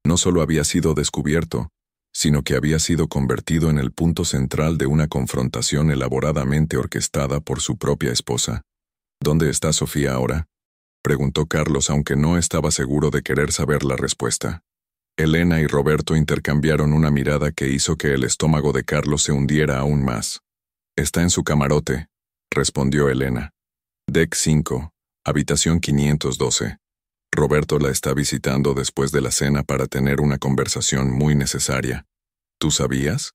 No solo había sido descubierto, sino que había sido convertido en el punto central de una confrontación elaboradamente orquestada por su propia esposa. ¿Dónde está Sofía ahora?, preguntó Carlos, aunque no estaba seguro de querer saber la respuesta. Elena y Roberto intercambiaron una mirada que hizo que el estómago de Carlos se hundiera aún más. Está en su camarote, respondió Elena. Deck 5, habitación 512. Roberto la está visitando después de la cena para tener una conversación muy necesaria. ¿Tú sabías?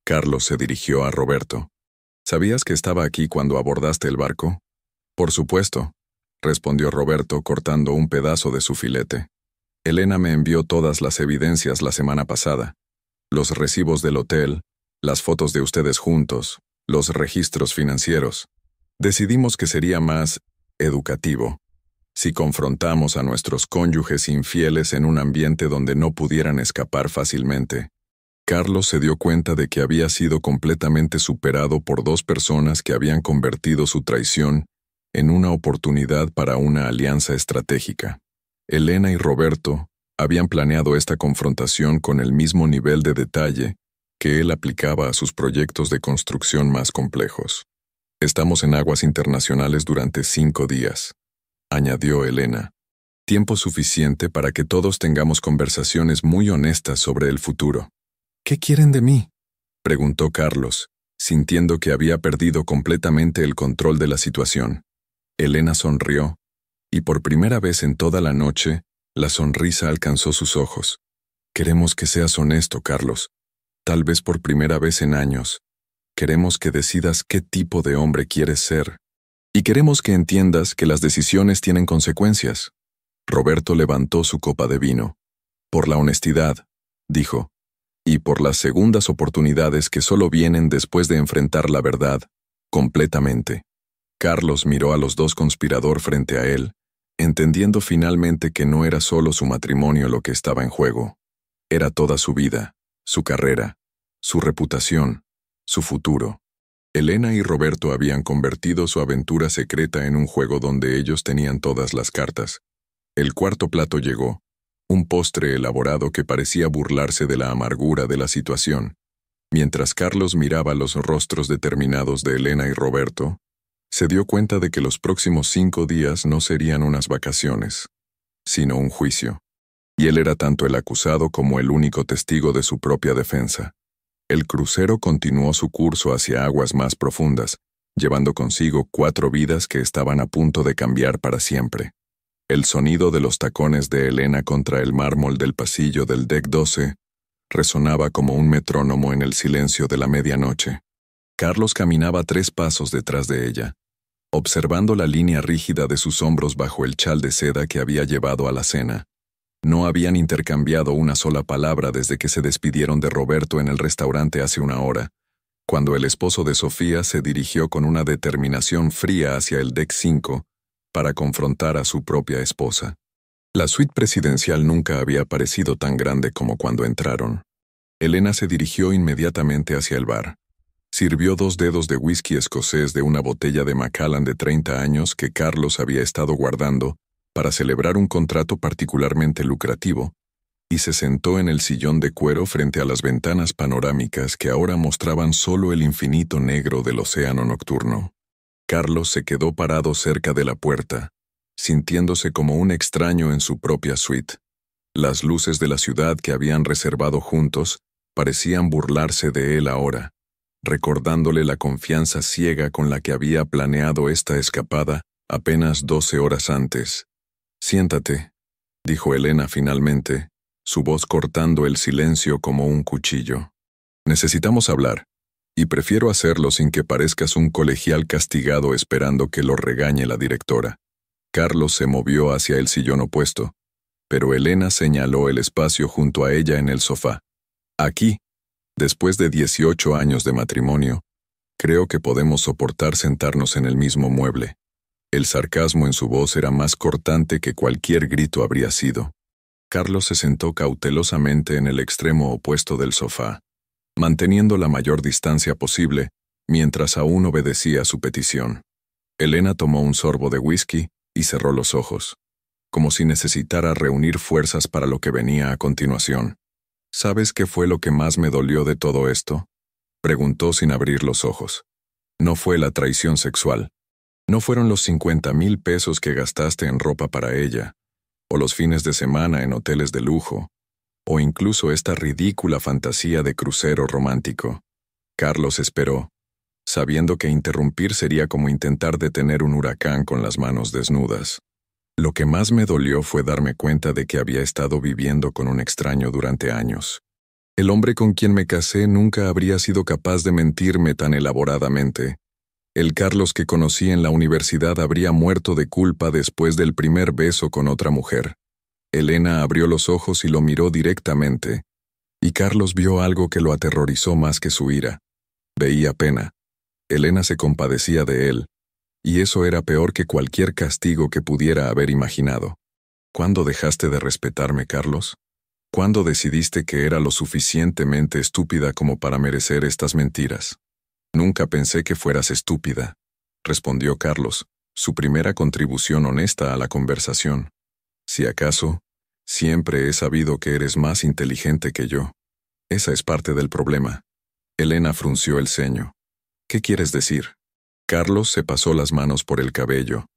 Carlos se dirigió a Roberto. ¿Sabías que estaba aquí cuando abordaste el barco? Por supuesto, respondió Roberto cortando un pedazo de su filete. Elena me envió todas las evidencias la semana pasada. Los recibos del hotel, las fotos de ustedes juntos, los registros financieros. Decidimos que sería más educativo si confrontamos a nuestros cónyuges infieles en un ambiente donde no pudieran escapar fácilmente. Carlos se dio cuenta de que había sido completamente superado por 2 personas que habían convertido su traición en una oportunidad para una alianza estratégica. Elena y Roberto habían planeado esta confrontación con el mismo nivel de detalle que él aplicaba a sus proyectos de construcción más complejos. Estamos en aguas internacionales durante 5 días, añadió Elena. Tiempo suficiente para que todos tengamos conversaciones muy honestas sobre el futuro. ¿Qué quieren de mí?, preguntó Carlos, sintiendo que había perdido completamente el control de la situación. Elena sonrió, y por primera vez en toda la noche, la sonrisa alcanzó sus ojos. Queremos que seas honesto, Carlos. Tal vez por primera vez en años. Queremos que decidas qué tipo de hombre quieres ser. Y queremos que entiendas que las decisiones tienen consecuencias. Roberto levantó su copa de vino. Por la honestidad, dijo, y por las segundas oportunidades que solo vienen después de enfrentar la verdad, completamente. Carlos miró a los 2 conspiradores frente a él, entendiendo finalmente que no era solo su matrimonio lo que estaba en juego. Era toda su vida, su carrera, su reputación, su futuro. Elena y Roberto habían convertido su aventura secreta en un juego donde ellos tenían todas las cartas. El cuarto plato llegó, un postre elaborado que parecía burlarse de la amargura de la situación. Mientras Carlos miraba los rostros determinados de Elena y Roberto, se dio cuenta de que los próximos 5 días no serían unas vacaciones, sino un juicio. Y él era tanto el acusado como el único testigo de su propia defensa. El crucero continuó su curso hacia aguas más profundas, llevando consigo 4 vidas que estaban a punto de cambiar para siempre. El sonido de los tacones de Elena contra el mármol del pasillo del Deck 12 Resonaba como un metrónomo en el silencio de la medianoche. Carlos caminaba 3 pasos detrás de ella, observando la línea rígida de sus hombros bajo el chal de seda que había llevado a la cena. No habían intercambiado una sola palabra desde que se despidieron de Roberto en el restaurante hace una hora, cuando el esposo de Sofía se dirigió con una determinación fría hacia el deck 5 para confrontar a su propia esposa. La suite presidencial nunca había parecido tan grande como cuando entraron. Elena se dirigió inmediatamente hacia el bar. Sirvió 2 dedos de whisky escocés de una botella de Macallan de 30 años que Carlos había estado guardando para celebrar un contrato particularmente lucrativo, y se sentó en el sillón de cuero frente a las ventanas panorámicas que ahora mostraban solo el infinito negro del océano nocturno. Carlos se quedó parado cerca de la puerta, sintiéndose como un extraño en su propia suite. Las luces de la ciudad que habían reservado juntos parecían burlarse de él ahora, recordándole la confianza ciega con la que había planeado esta escapada apenas 12 horas antes. «Siéntate», dijo Elena finalmente, su voz cortando el silencio como un cuchillo. «Necesitamos hablar, y prefiero hacerlo sin que parezcas un colegial castigado esperando que lo regañe la directora». Carlos se movió hacia el sillón opuesto, pero Elena señaló el espacio junto a ella en el sofá. «Aquí, después de 18 años de matrimonio, creo que podemos soportar sentarnos en el mismo mueble». El sarcasmo en su voz era más cortante que cualquier grito habría sido. Carlos se sentó cautelosamente en el extremo opuesto del sofá, manteniendo la mayor distancia posible, mientras aún obedecía su petición. Elena tomó un sorbo de whisky y cerró los ojos, como si necesitara reunir fuerzas para lo que venía a continuación. «¿Sabes qué fue lo que más me dolió de todo esto?», preguntó sin abrir los ojos. «No fue la traición sexual. No fueron los 50,000 pesos que gastaste en ropa para ella, o los fines de semana en hoteles de lujo, o incluso esta ridícula fantasía de crucero romántico». Carlos esperó, sabiendo que interrumpir sería como intentar detener un huracán con las manos desnudas. «Lo que más me dolió fue darme cuenta de que había estado viviendo con un extraño durante años. El hombre con quien me casé nunca habría sido capaz de mentirme tan elaboradamente. El Carlos que conocí en la universidad habría muerto de culpa después del primer beso con otra mujer». Elena abrió los ojos y lo miró directamente, y Carlos vio algo que lo aterrorizó más que su ira. Veía pena. Elena se compadecía de él, y eso era peor que cualquier castigo que pudiera haber imaginado. «¿Cuándo dejaste de respetarme, Carlos? ¿Cuándo decidiste que era lo suficientemente estúpida como para merecer estas mentiras?» «Nunca pensé que fueras estúpida», respondió Carlos, su primera contribución honesta a la conversación. «Si acaso, siempre he sabido que eres más inteligente que yo. Esa es parte del problema». Elena frunció el ceño. «¿Qué quieres decir?». Carlos se pasó las manos por el cabello,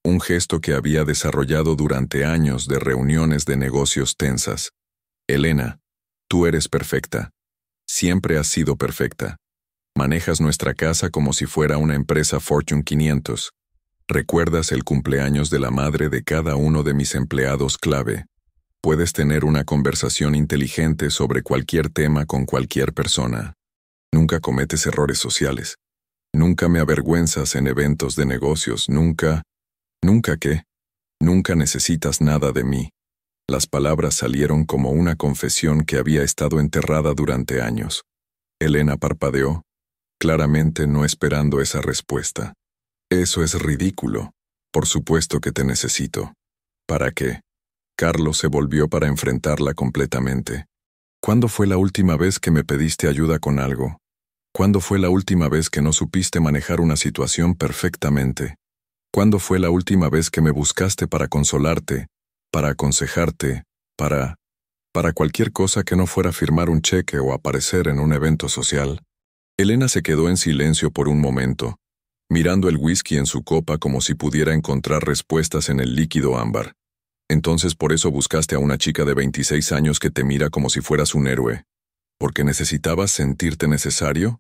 un gesto que había desarrollado durante años de reuniones de negocios tensas. «Elena, tú eres perfecta. Siempre has sido perfecta. Manejas nuestra casa como si fuera una empresa Fortune 500. Recuerdas el cumpleaños de la madre de cada uno de mis empleados clave. Puedes tener una conversación inteligente sobre cualquier tema con cualquier persona. Nunca cometes errores sociales. Nunca me avergüenzas en eventos de negocios. Nunca ¿qué? Nunca necesitas nada de mí». Las palabras salieron como una confesión que había estado enterrada durante años. Elena parpadeó, claramente no esperando esa respuesta. «Eso es ridículo. Por supuesto que te necesito». «¿Para qué?». Carlos se volvió para enfrentarla completamente. «¿Cuándo fue la última vez que me pediste ayuda con algo? ¿Cuándo fue la última vez que no supiste manejar una situación perfectamente? ¿Cuándo fue la última vez que me buscaste para consolarte, para aconsejarte, para cualquier cosa que no fuera firmar un cheque o aparecer en un evento social?» Elena se quedó en silencio por un momento, mirando el whisky en su copa como si pudiera encontrar respuestas en el líquido ámbar. «Entonces por eso buscaste a una chica de 26 años que te mira como si fueras un héroe. ¿Porque necesitabas sentirte necesario?».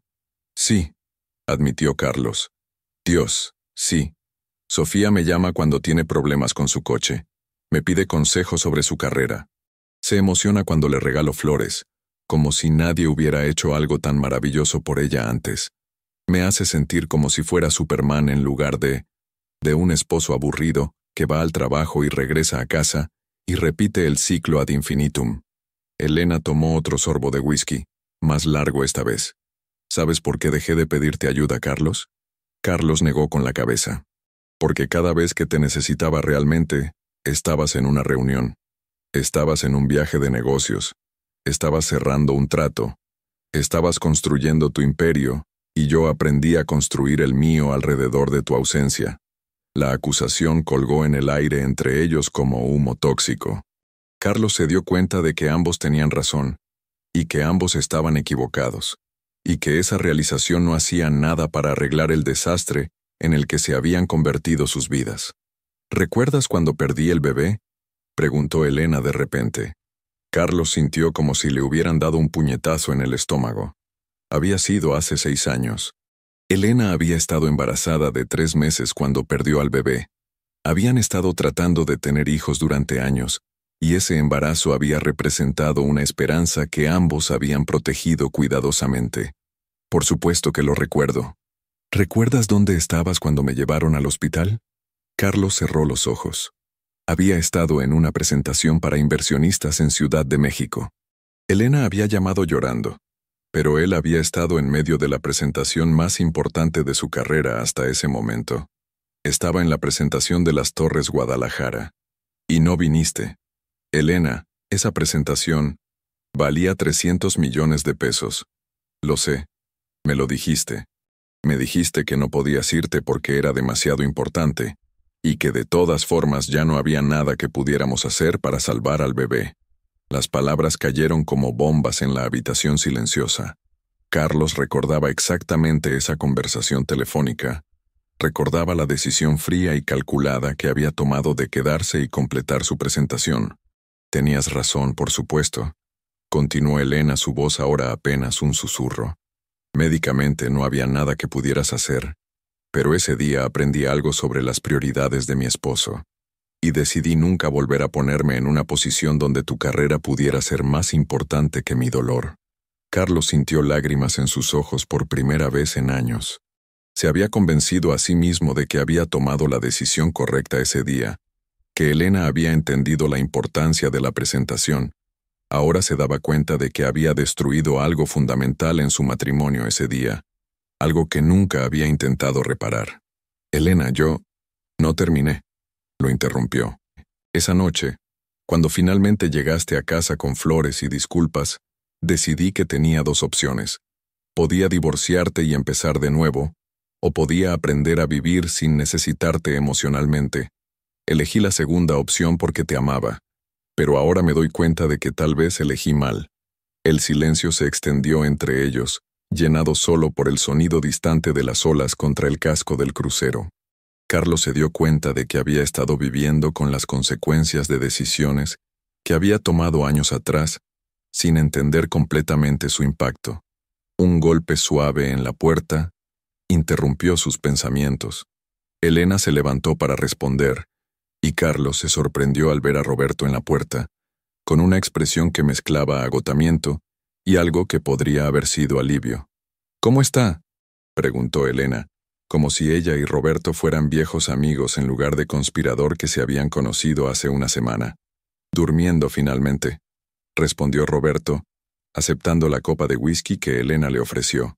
«Sí», admitió Carlos. «Dios, sí. Sofía me llama cuando tiene problemas con su coche. Me pide consejos sobre su carrera. Se emociona cuando le regalo flores, como si nadie hubiera hecho algo tan maravilloso por ella antes. Me hace sentir como si fuera Superman en lugar de un esposo aburrido que va al trabajo y regresa a casa y repite el ciclo ad infinitum. Elena tomó otro sorbo de whisky, más largo esta vez. ¿Sabes por qué dejé de pedirte ayuda, Carlos? Carlos negó con la cabeza. Porque cada vez que te necesitaba realmente, estabas en una reunión. Estabas en un viaje de negocios. Estabas cerrando un trato. Estabas construyendo tu imperio, y yo aprendí a construir el mío alrededor de tu ausencia. La acusación colgó en el aire entre ellos como humo tóxico. Carlos se dio cuenta de que ambos tenían razón, y que ambos estaban equivocados, y que esa realización no hacía nada para arreglar el desastre en el que se habían convertido sus vidas. ¿Recuerdas cuando perdí el bebé?, preguntó Elena de repente. Carlos sintió como si le hubieran dado un puñetazo en el estómago. Había sido hace 6 años. Elena había estado embarazada de 3 meses cuando perdió al bebé. Habían estado tratando de tener hijos durante años, y ese embarazo había representado una esperanza que ambos habían protegido cuidadosamente. Por supuesto que lo recuerdo. ¿Recuerdas dónde estabas cuando me llevaron al hospital? Carlos cerró los ojos. Había estado en una presentación para inversionistas en Ciudad de México. Elena había llamado llorando, pero él había estado en medio de la presentación más importante de su carrera hasta ese momento. Estaba en la presentación de las Torres Guadalajara. Y no viniste. Elena, esa presentación valía 300 millones de pesos. Lo sé. Me lo dijiste. Me dijiste que no podías irte porque era demasiado importante, y que de todas formas ya no había nada que pudiéramos hacer para salvar al bebé. Las palabras cayeron como bombas en la habitación silenciosa. Carlos recordaba exactamente esa conversación telefónica. Recordaba la decisión fría y calculada que había tomado de quedarse y completar su presentación. Tenías razón, por supuesto. Continuó Elena, su voz ahora apenas un susurro. Médicamente no había nada que pudieras hacer, pero ese día aprendí algo sobre las prioridades de mi esposo. Y decidí nunca volver a ponerme en una posición donde tu carrera pudiera ser más importante que mi dolor. Carlos sintió lágrimas en sus ojos por primera vez en años. Se había convencido a sí mismo de que había tomado la decisión correcta ese día, que Elena había entendido la importancia de la presentación. Ahora se daba cuenta de que había destruido algo fundamental en su matrimonio ese día, algo que nunca había intentado reparar. Elena, yo no terminé. Lo interrumpió. Esa noche, cuando finalmente llegaste a casa con flores y disculpas, decidí que tenía 2 opciones. Podía divorciarte y empezar de nuevo, o podía aprender a vivir sin necesitarte emocionalmente. Elegí la segunda opción porque te amaba, pero ahora me doy cuenta de que tal vez elegí mal. El silencio se extendió entre ellos, llenado solo por el sonido distante de las olas contra el casco del crucero. Carlos se dio cuenta de que había estado viviendo con las consecuencias de decisiones que había tomado años atrás, sin entender completamente su impacto. Un golpe suave en la puerta interrumpió sus pensamientos. Elena se levantó para responder, y Carlos se sorprendió al ver a Roberto en la puerta, con una expresión que mezclaba agotamiento y algo que podría haber sido alivio. ¿Cómo está?, preguntó Elena, como si ella y Roberto fueran viejos amigos en lugar de conspirador que se habían conocido hace una semana. Durmiendo finalmente, respondió Roberto, aceptando la copa de whisky que Elena le ofreció.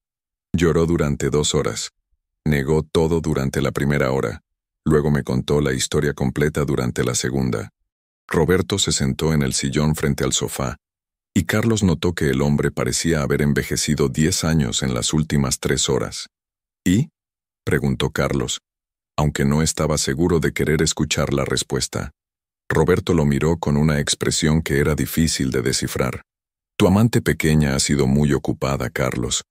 Lloró durante 2 horas. Negó todo durante la primera hora. Luego me contó la historia completa durante la segunda. Roberto se sentó en el sillón frente al sofá, y Carlos notó que el hombre parecía haber envejecido 10 años en las últimas 3 horas. ¿Y?, preguntó Carlos, aunque no estaba seguro de querer escuchar la respuesta. Roberto lo miró con una expresión que era difícil de descifrar. Tu amante pequeña ha sido muy ocupada, Carlos.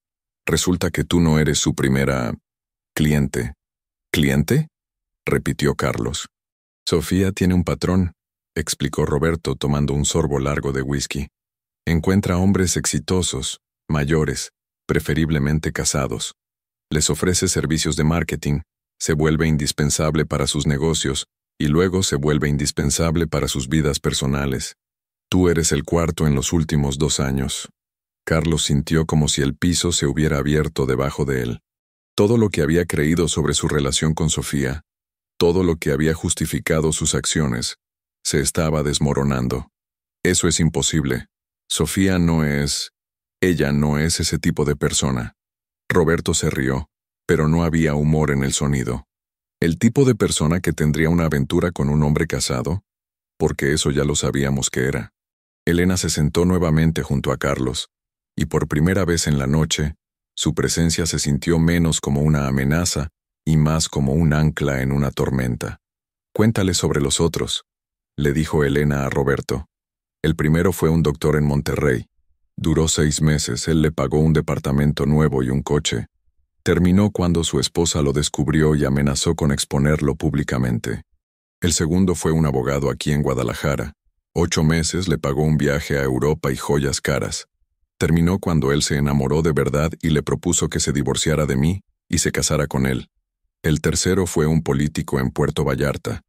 Resulta que tú no eres su primera cliente. ¿Cliente?, repitió Carlos. Sofía tiene un patrón, explicó Roberto tomando un sorbo largo de whisky. Encuentra hombres exitosos, mayores, preferiblemente casados. Les ofrece servicios de marketing, se vuelve indispensable para sus negocios y luego se vuelve indispensable para sus vidas personales. Tú eres el cuarto en los últimos 2 años. Carlos sintió como si el piso se hubiera abierto debajo de él. Todo lo que había creído sobre su relación con Sofía, todo lo que había justificado sus acciones, se estaba desmoronando. Eso es imposible. Sofía no es... Ella no es ese tipo de persona. Roberto se rió, pero no había humor en el sonido. ¿El tipo de persona que tendría una aventura con un hombre casado? Porque eso ya lo sabíamos que era. Elena se sentó nuevamente junto a Carlos, y por primera vez en la noche, su presencia se sintió menos como una amenaza y más como un ancla en una tormenta. «Cuéntale sobre los otros», le dijo Elena a Roberto. «El primero fue un doctor en Monterrey. Duró 6 meses, él le pagó un departamento nuevo y un coche. Terminó cuando su esposa lo descubrió y amenazó con exponerlo públicamente. El segundo fue un abogado aquí en Guadalajara. 8 meses, le pagó un viaje a Europa y joyas caras. Terminó cuando él se enamoró de verdad y le propuso que se divorciara de mí y se casara con él. El tercero fue un político en Puerto Vallarta.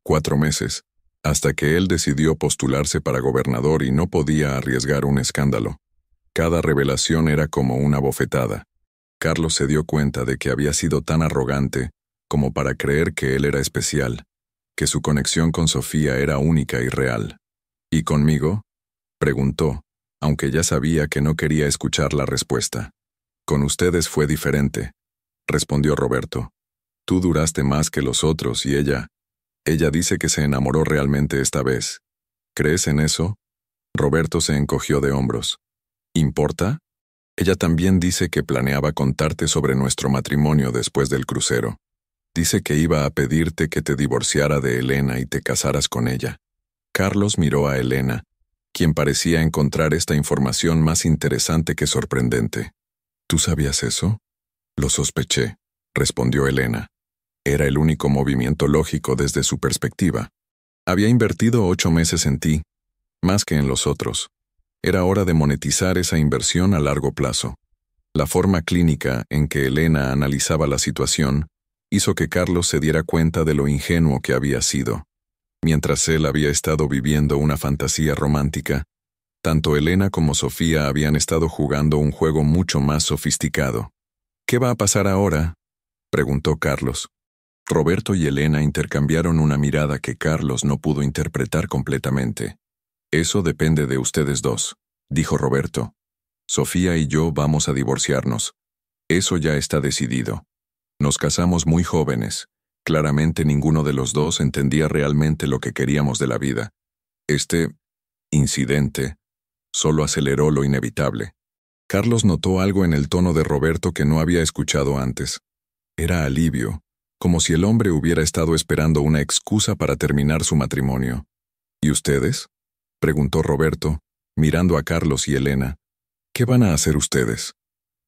4 meses, hasta que él decidió postularse para gobernador y no podía arriesgar un escándalo. Cada revelación era como una bofetada. Carlos se dio cuenta de que había sido tan arrogante como para creer que él era especial, que su conexión con Sofía era única y real. ¿Y conmigo?, preguntó, aunque ya sabía que no quería escuchar la respuesta. «Con ustedes fue diferente», respondió Roberto. «Tú duraste más que los otros y ella dice que se enamoró realmente esta vez. ¿Crees en eso?» Roberto se encogió de hombros. «¿Importa? Ella también dice que planeaba contarte sobre nuestro matrimonio después del crucero. Dice que iba a pedirte que te divorciara de Elena y te casaras con ella». Carlos miró a Elena, quien parecía encontrar esta información más interesante que sorprendente. «¿Tú sabías eso?» «Lo sospeché», respondió Elena. Era el único movimiento lógico desde su perspectiva. «Había invertido 8 meses en ti, más que en los otros. Era hora de monetizar esa inversión a largo plazo». La forma clínica en que Elena analizaba la situación hizo que Carlos se diera cuenta de lo ingenuo que había sido. Mientras él había estado viviendo una fantasía romántica, tanto Elena como Sofía habían estado jugando un juego mucho más sofisticado. «¿Qué va a pasar ahora?», preguntó Carlos. Roberto y Elena intercambiaron una mirada que Carlos no pudo interpretar completamente. «Eso depende de ustedes dos», dijo Roberto. «Sofía y yo vamos a divorciarnos. Eso ya está decidido. Nos casamos muy jóvenes. Claramente ninguno de los dos entendía realmente lo que queríamos de la vida. Este incidente solo aceleró lo inevitable». Carlos notó algo en el tono de Roberto que no había escuchado antes. Era alivio, como si el hombre hubiera estado esperando una excusa para terminar su matrimonio. «¿Y ustedes?», preguntó Roberto, mirando a Carlos y Elena. «¿Qué van a hacer ustedes?».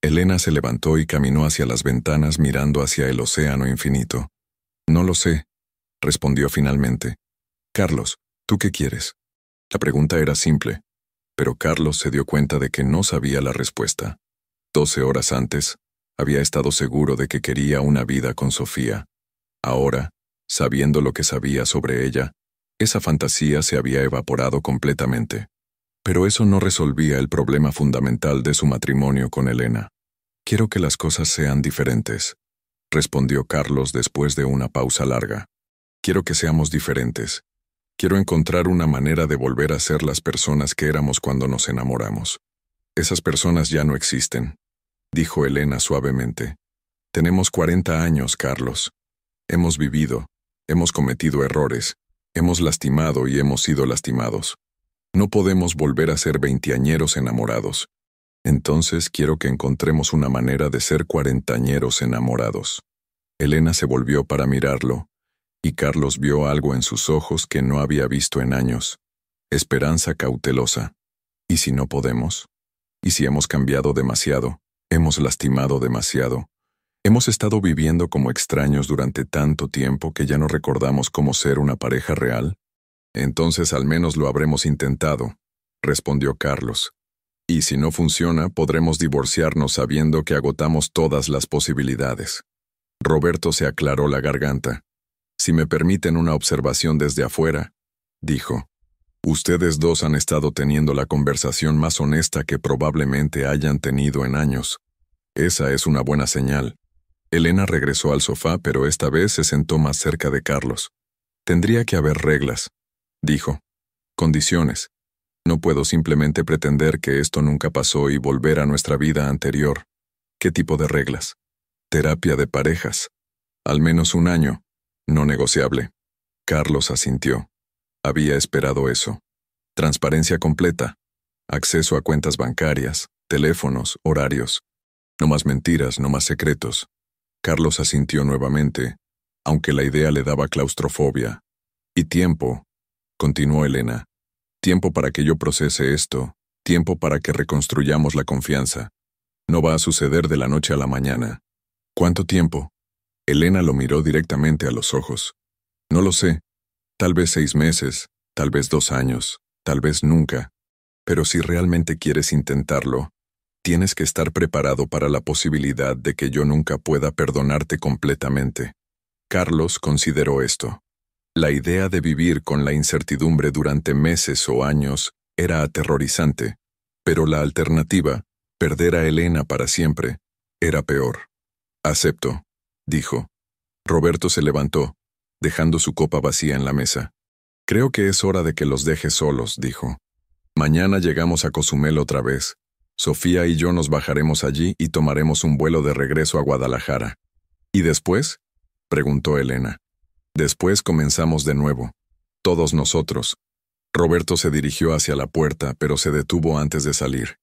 Elena se levantó y caminó hacia las ventanas mirando hacia el océano infinito. «No lo sé», respondió finalmente. «Carlos, ¿tú qué quieres?». La pregunta era simple, pero Carlos se dio cuenta de que no sabía la respuesta. 12 horas antes, había estado seguro de que quería una vida con Sofía. Ahora, sabiendo lo que sabía sobre ella, esa fantasía se había evaporado completamente. Pero eso no resolvía el problema fundamental de su matrimonio con Elena. «Quiero que las cosas sean diferentes», respondió Carlos después de una pausa larga. «Quiero que seamos diferentes. Quiero encontrar una manera de volver a ser las personas que éramos cuando nos enamoramos. Esas personas ya no existen», dijo Elena suavemente. «Tenemos 40 años, Carlos. Hemos vivido, hemos cometido errores, hemos lastimado y hemos sido lastimados. No podemos volver a ser veinteañeros enamorados. Entonces quiero que encontremos una manera de ser cuarentañeros enamorados». Elena se volvió para mirarlo, y Carlos vio algo en sus ojos que no había visto en años. Esperanza cautelosa. ¿Y si no podemos? ¿Y si hemos cambiado demasiado? ¿Hemos lastimado demasiado? ¿Hemos estado viviendo como extraños durante tanto tiempo que ya no recordamos cómo ser una pareja real? «Entonces al menos lo habremos intentado», respondió Carlos. «Y si no funciona, podremos divorciarnos sabiendo que agotamos todas las posibilidades». Roberto se aclaró la garganta. «Si me permiten una observación desde afuera», dijo. Ustedes dos han estado teniendo la conversación más honesta que probablemente hayan tenido en años. Esa es una buena señal. Elena regresó al sofá, pero esta vez se sentó más cerca de Carlos. Tendría que haber reglas, dijo. Condiciones. No puedo simplemente pretender que esto nunca pasó y volver a nuestra vida anterior. ¿Qué tipo de reglas? Terapia de parejas. Al menos un año. No negociable. Carlos asintió. Había esperado eso. Transparencia completa. Acceso a cuentas bancarias, teléfonos, horarios. No más mentiras, no más secretos. Carlos asintió nuevamente, aunque la idea le daba claustrofobia. Y tiempo, continuó Elena. Tiempo para que yo procese esto, tiempo para que reconstruyamos la confianza. No va a suceder de la noche a la mañana. ¿Cuánto tiempo? Elena lo miró directamente a los ojos. No lo sé. Tal vez 6 meses, tal vez 2 años, tal vez nunca. Pero si realmente quieres intentarlo, tienes que estar preparado para la posibilidad de que yo nunca pueda perdonarte completamente. Carlos consideró esto. La idea de vivir con la incertidumbre durante meses o años era aterrorizante, pero la alternativa, perder a Elena para siempre, era peor. Acepto, dijo. Roberto se levantó, dejando su copa vacía en la mesa. Creo que es hora de que los dejes solos, dijo. Mañana llegamos a Cozumel otra vez. Sofía y yo nos bajaremos allí y tomaremos un vuelo de regreso a Guadalajara. ¿Y después? Preguntó Elena. Después comenzamos de nuevo. Todos nosotros. Roberto se dirigió hacia la puerta, pero se detuvo antes de salir.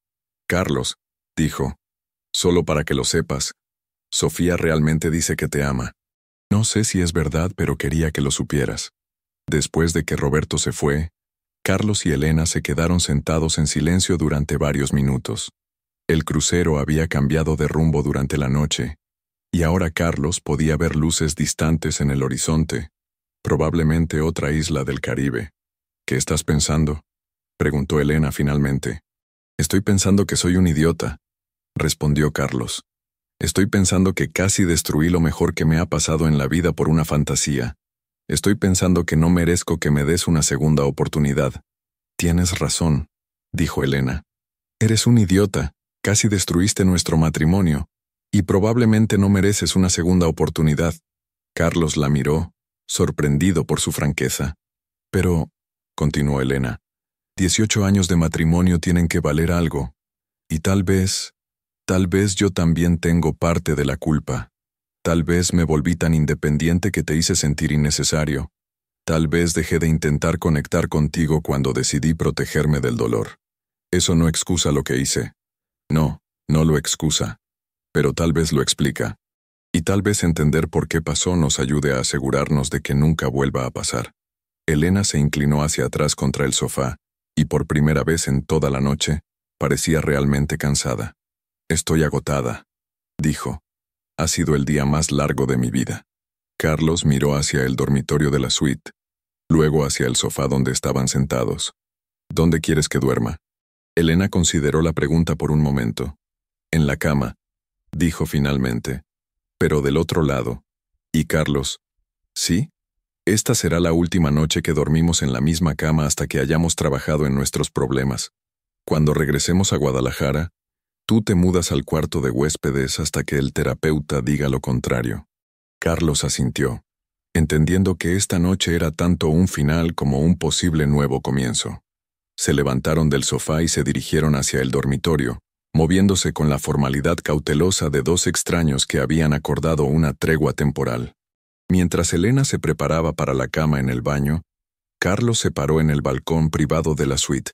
Carlos, dijo. Solo para que lo sepas. Sofía realmente dice que te ama. No sé si es verdad, pero quería que lo supieras. Después de que Roberto se fue, Carlos y Elena se quedaron sentados en silencio durante varios minutos. El crucero había cambiado de rumbo durante la noche, y ahora Carlos podía ver luces distantes en el horizonte, probablemente otra isla del Caribe. ¿Qué estás pensando?, preguntó Elena finalmente. Estoy pensando que soy un idiota, respondió Carlos. Estoy pensando que casi destruí lo mejor que me ha pasado en la vida por una fantasía. Estoy pensando que no merezco que me des una segunda oportunidad. Tienes razón, dijo Elena. Eres un idiota, casi destruiste nuestro matrimonio, y probablemente no mereces una segunda oportunidad. Carlos la miró, sorprendido por su franqueza. Pero, continuó Elena, 18 años de matrimonio tienen que valer algo, y tal vez yo también tengo parte de la culpa. Tal vez me volví tan independiente que te hice sentir innecesario. Tal vez dejé de intentar conectar contigo cuando decidí protegerme del dolor. Eso no excusa lo que hice. No, no lo excusa. Pero tal vez lo explica. Y tal vez entender por qué pasó nos ayude a asegurarnos de que nunca vuelva a pasar. Elena se inclinó hacia atrás contra el sofá, y por primera vez en toda la noche, parecía realmente cansada. Estoy agotada, dijo. Ha sido el día más largo de mi vida. Carlos miró hacia el dormitorio de la suite, luego hacia el sofá donde estaban sentados. ¿Dónde quieres que duerma? Elena consideró la pregunta por un momento. En la cama, dijo finalmente. Pero del otro lado. ¿Y Carlos? ¿Sí? Esta será la última noche que dormimos en la misma cama hasta que hayamos trabajado en nuestros problemas. Cuando regresemos a Guadalajara, tú te mudas al cuarto de huéspedes hasta que el terapeuta diga lo contrario. Carlos asintió, entendiendo que esta noche era tanto un final como un posible nuevo comienzo. Se levantaron del sofá y se dirigieron hacia el dormitorio, moviéndose con la formalidad cautelosa de dos extraños que habían acordado una tregua temporal. Mientras Elena se preparaba para la cama en el baño, Carlos se paró en el balcón privado de la suite,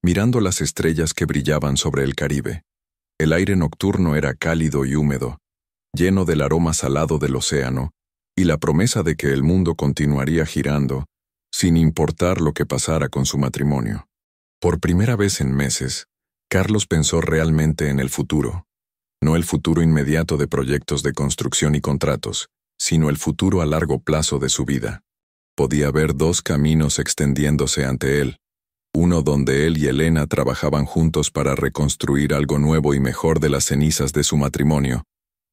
mirando las estrellas que brillaban sobre el Caribe. El aire nocturno era cálido y húmedo, lleno del aroma salado del océano, y la promesa de que el mundo continuaría girando, sin importar lo que pasara con su matrimonio. Por primera vez en meses, Carlos pensó realmente en el futuro. No el futuro inmediato de proyectos de construcción y contratos, sino el futuro a largo plazo de su vida. Podía ver 2 caminos extendiéndose ante él. Uno donde él y Elena trabajaban juntos para reconstruir algo nuevo y mejor de las cenizas de su matrimonio,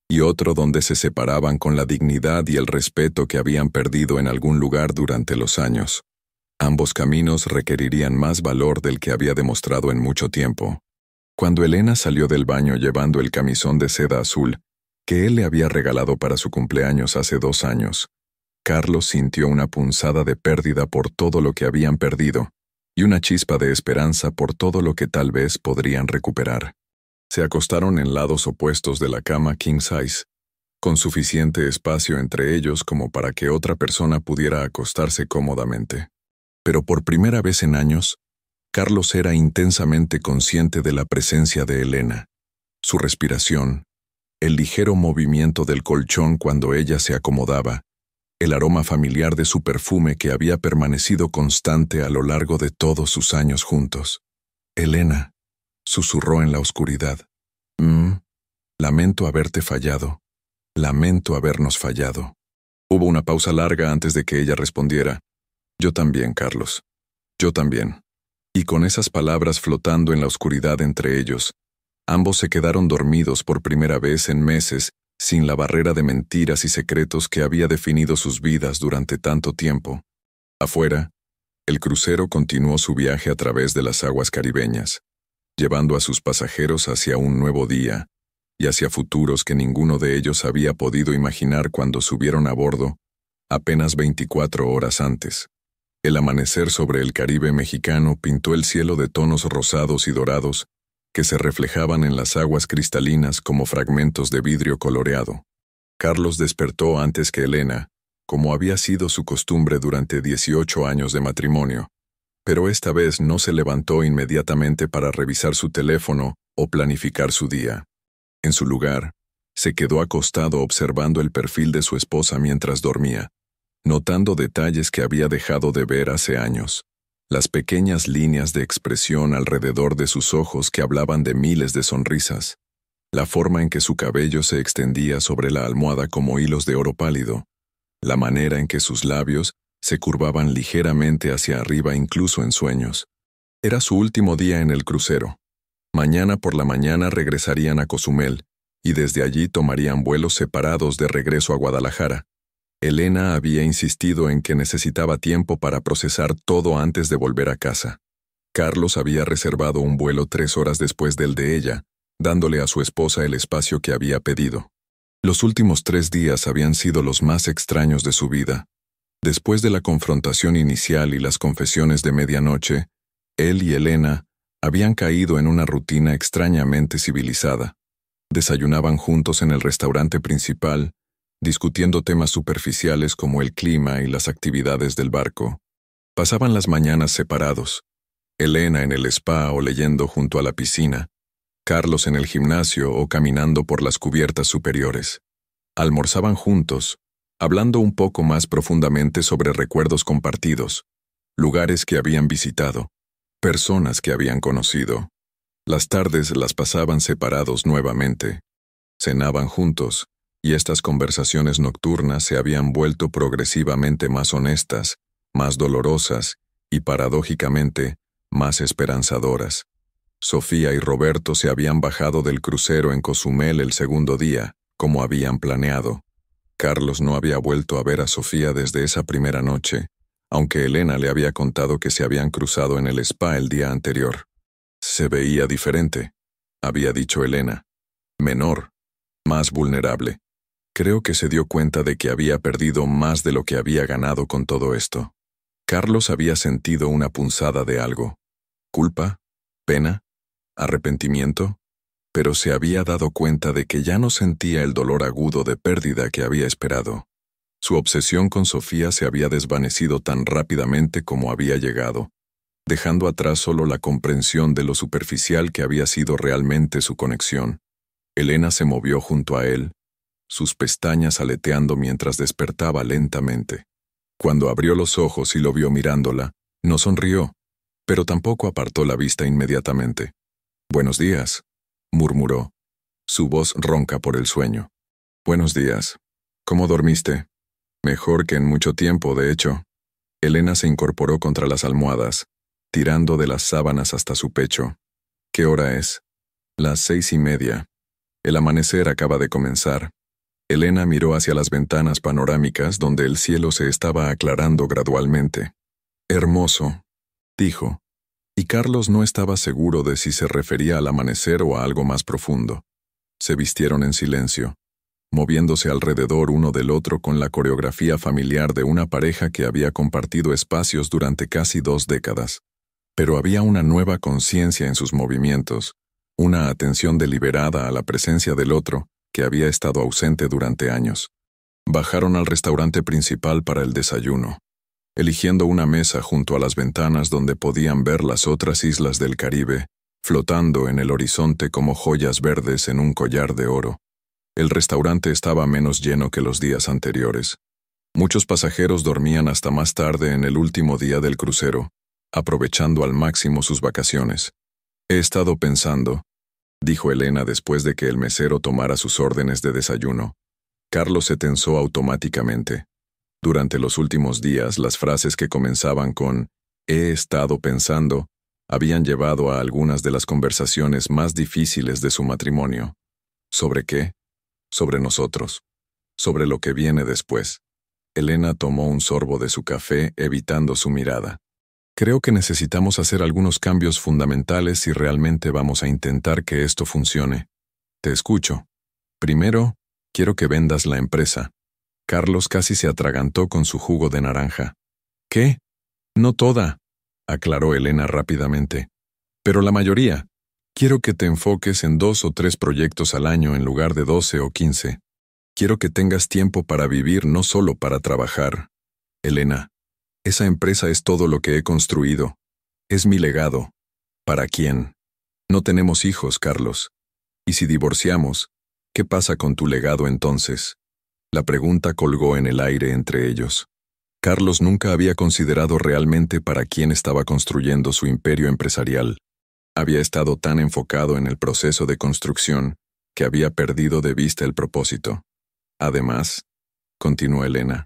y otro donde se separaban con la dignidad y el respeto que habían perdido en algún lugar durante los años. Ambos caminos requerirían más valor del que había demostrado en mucho tiempo. Cuando Elena salió del baño llevando el camisón de seda azul que él le había regalado para su cumpleaños hace 2 años, Carlos sintió una punzada de pérdida por todo lo que habían perdido y una chispa de esperanza por todo lo que tal vez podrían recuperar. Se acostaron en lados opuestos de la cama king size, con suficiente espacio entre ellos como para que otra persona pudiera acostarse cómodamente. Pero por primera vez en años, Carlos era intensamente consciente de la presencia de Elena, su respiración, el ligero movimiento del colchón cuando ella se acomodaba, el aroma familiar de su perfume que había permanecido constante a lo largo de todos sus años juntos. «Elena», susurró en la oscuridad. Lamento haberte fallado. Lamento habernos fallado». Hubo una pausa larga antes de que ella respondiera. «Yo también, Carlos. Yo también». Y con esas palabras flotando en la oscuridad entre ellos, ambos se quedaron dormidos por primera vez en meses, sin la barrera de mentiras y secretos que había definido sus vidas durante tanto tiempo. Afuera, el crucero continuó su viaje a través de las aguas caribeñas, llevando a sus pasajeros hacia un nuevo día y hacia futuros que ninguno de ellos había podido imaginar cuando subieron a bordo, apenas 24 horas antes. El amanecer sobre el Caribe mexicano pintó el cielo de tonos rosados y dorados que se reflejaban en las aguas cristalinas como fragmentos de vidrio coloreado. Carlos despertó antes que Elena, como había sido su costumbre durante 18 años de matrimonio, pero esta vez no se levantó inmediatamente para revisar su teléfono o planificar su día. En su lugar, se quedó acostado observando el perfil de su esposa mientras dormía, notando detalles que había dejado de ver hace años. Las pequeñas líneas de expresión alrededor de sus ojos que hablaban de miles de sonrisas, la forma en que su cabello se extendía sobre la almohada como hilos de oro pálido, la manera en que sus labios se curvaban ligeramente hacia arriba incluso en sueños. Era su último día en el crucero. Mañana por la mañana regresarían a Cozumel, y desde allí tomarían vuelos separados de regreso a Guadalajara. Elena había insistido en que necesitaba tiempo para procesar todo antes de volver a casa. Carlos había reservado un vuelo 3 horas después del de ella, dándole a su esposa el espacio que había pedido. Los últimos 3 días habían sido los más extraños de su vida. Después de la confrontación inicial y las confesiones de medianoche, él y Elena habían caído en una rutina extrañamente civilizada. Desayunaban juntos en el restaurante principal, discutiendo temas superficiales como el clima y las actividades del barco. Pasaban las mañanas separados, Elena en el spa o leyendo junto a la piscina, Carlos en el gimnasio o caminando por las cubiertas superiores. Almorzaban juntos, hablando un poco más profundamente sobre recuerdos compartidos, lugares que habían visitado, personas que habían conocido. Las tardes las pasaban separados nuevamente. Cenaban juntos, y estas conversaciones nocturnas se habían vuelto progresivamente más honestas, más dolorosas y, paradójicamente, más esperanzadoras. Sofía y Roberto se habían bajado del crucero en Cozumel el segundo día, como habían planeado. Carlos no había vuelto a ver a Sofía desde esa primera noche, aunque Elena le había contado que se habían cruzado en el spa el día anterior. Se veía diferente, había dicho Elena. Menor, más vulnerable. Creo que se dio cuenta de que había perdido más de lo que había ganado con todo esto. Carlos había sentido una punzada de algo. ¿Culpa? ¿Pena? ¿Arrepentimiento? Pero se había dado cuenta de que ya no sentía el dolor agudo de pérdida que había esperado. Su obsesión con Sofía se había desvanecido tan rápidamente como había llegado, dejando atrás solo la comprensión de lo superficial que había sido realmente su conexión. Elena se movió junto a él, sus pestañas aleteando mientras despertaba lentamente. Cuando abrió los ojos y lo vio mirándola, no sonrió, pero tampoco apartó la vista inmediatamente. «Buenos días», murmuró, su voz ronca por el sueño. «Buenos días. ¿Cómo dormiste?» «Mejor que en mucho tiempo, de hecho». Elena se incorporó contra las almohadas, tirando de las sábanas hasta su pecho. «¿Qué hora es?» «Las 6:30. El amanecer acaba de comenzar». Elena miró hacia las ventanas panorámicas donde el cielo se estaba aclarando gradualmente. Hermoso, dijo, y Carlos no estaba seguro de si se refería al amanecer o a algo más profundo. Se vistieron en silencio, moviéndose alrededor uno del otro con la coreografía familiar de una pareja que había compartido espacios durante casi 2 décadas. Pero había una nueva conciencia en sus movimientos, una atención deliberada a la presencia del otro que había estado ausente durante años. Bajaron al restaurante principal para el desayuno, eligiendo una mesa junto a las ventanas donde podían ver las otras islas del Caribe, flotando en el horizonte como joyas verdes en un collar de oro. El restaurante estaba menos lleno que los días anteriores. Muchos pasajeros dormían hasta más tarde en el último día del crucero, aprovechando al máximo sus vacaciones. He estado pensando, dijo Elena después de que el mesero tomara sus órdenes de desayuno. Carlos se tensó automáticamente. Durante los últimos días, las frases que comenzaban con «he estado pensando» habían llevado a algunas de las conversaciones más difíciles de su matrimonio. ¿Sobre qué? Sobre nosotros. Sobre lo que viene después. Elena tomó un sorbo de su café, evitando su mirada. Creo que necesitamos hacer algunos cambios fundamentales si realmente vamos a intentar que esto funcione. Te escucho. Primero, quiero que vendas la empresa. Carlos casi se atragantó con su jugo de naranja. ¿Qué? No toda, aclaró Elena rápidamente. Pero la mayoría. Quiero que te enfoques en 2 o 3 proyectos al año en lugar de 12 o 15. Quiero que tengas tiempo para vivir, no solo para trabajar. Elena, esa empresa es todo lo que he construido. Es mi legado. ¿Para quién? No tenemos hijos, Carlos. Y si divorciamos, ¿qué pasa con tu legado entonces? La pregunta colgó en el aire entre ellos. Carlos nunca había considerado realmente para quién estaba construyendo su imperio empresarial. Había estado tan enfocado en el proceso de construcción que había perdido de vista el propósito. Además, continuó Elena,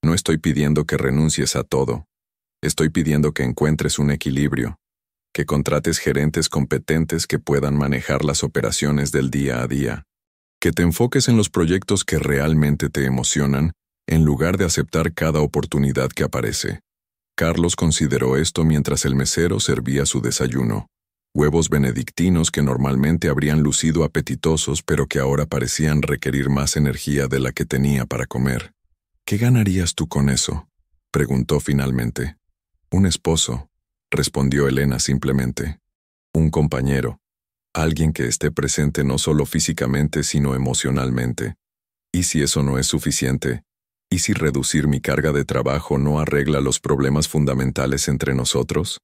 no estoy pidiendo que renuncies a todo. Estoy pidiendo que encuentres un equilibrio, que contrates gerentes competentes que puedan manejar las operaciones del día a día, que te enfoques en los proyectos que realmente te emocionan, en lugar de aceptar cada oportunidad que aparece. Carlos consideró esto mientras el mesero servía su desayuno. Huevos benedictinos que normalmente habrían lucido apetitosos pero que ahora parecían requerir más energía de la que tenía para comer. ¿Qué ganarías tú con eso?, preguntó finalmente. Un esposo, respondió Elena simplemente. Un compañero. Alguien que esté presente no solo físicamente sino emocionalmente. ¿Y si eso no es suficiente? ¿Y si reducir mi carga de trabajo no arregla los problemas fundamentales entre nosotros?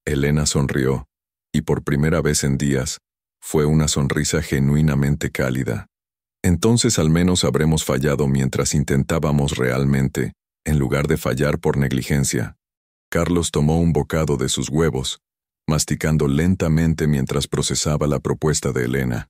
Elena sonrió, y por primera vez en días, fue una sonrisa genuinamente cálida. Entonces al menos habremos fallado mientras intentábamos realmente, en lugar de fallar por negligencia. Carlos tomó un bocado de sus huevos, masticando lentamente mientras procesaba la propuesta de Elena.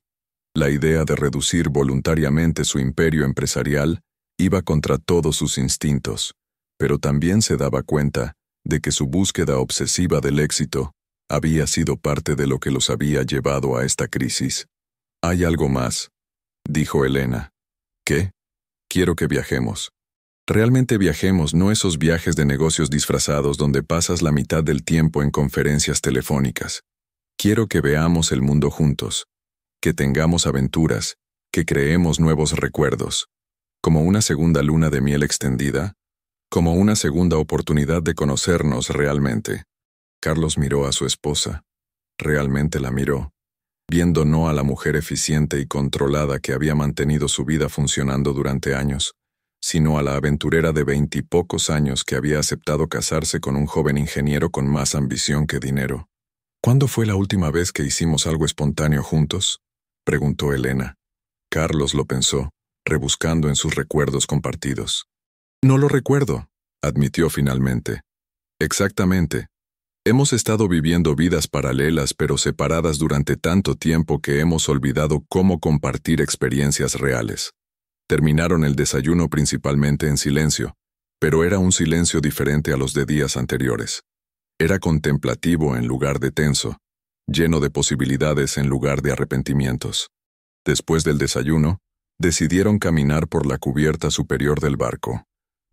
La idea de reducir voluntariamente su imperio empresarial iba contra todos sus instintos, pero también se daba cuenta de que su búsqueda obsesiva del éxito había sido parte de lo que los había llevado a esta crisis. «Hay algo más», dijo Elena. «¿Qué? Quiero que viajemos. Realmente viajemos, no esos viajes de negocios disfrazados donde pasas la mitad del tiempo en conferencias telefónicas. Quiero que veamos el mundo juntos, que tengamos aventuras, que creemos nuevos recuerdos, como una segunda luna de miel extendida, como una segunda oportunidad de conocernos realmente». Carlos miró a su esposa. Realmente la miró, viendo no a la mujer eficiente y controlada que había mantenido su vida funcionando durante años, sino a la aventurera de 20 y pocos años que había aceptado casarse con un joven ingeniero con más ambición que dinero. «¿Cuándo fue la última vez que hicimos algo espontáneo juntos?», preguntó Elena. Carlos lo pensó, rebuscando en sus recuerdos compartidos. «No lo recuerdo», admitió finalmente. «Exactamente. Hemos estado viviendo vidas paralelas pero separadas durante tanto tiempo que hemos olvidado cómo compartir experiencias reales». Terminaron el desayuno principalmente en silencio, pero era un silencio diferente a los de días anteriores. Era contemplativo en lugar de tenso, lleno de posibilidades en lugar de arrepentimientos. Después del desayuno, decidieron caminar por la cubierta superior del barco.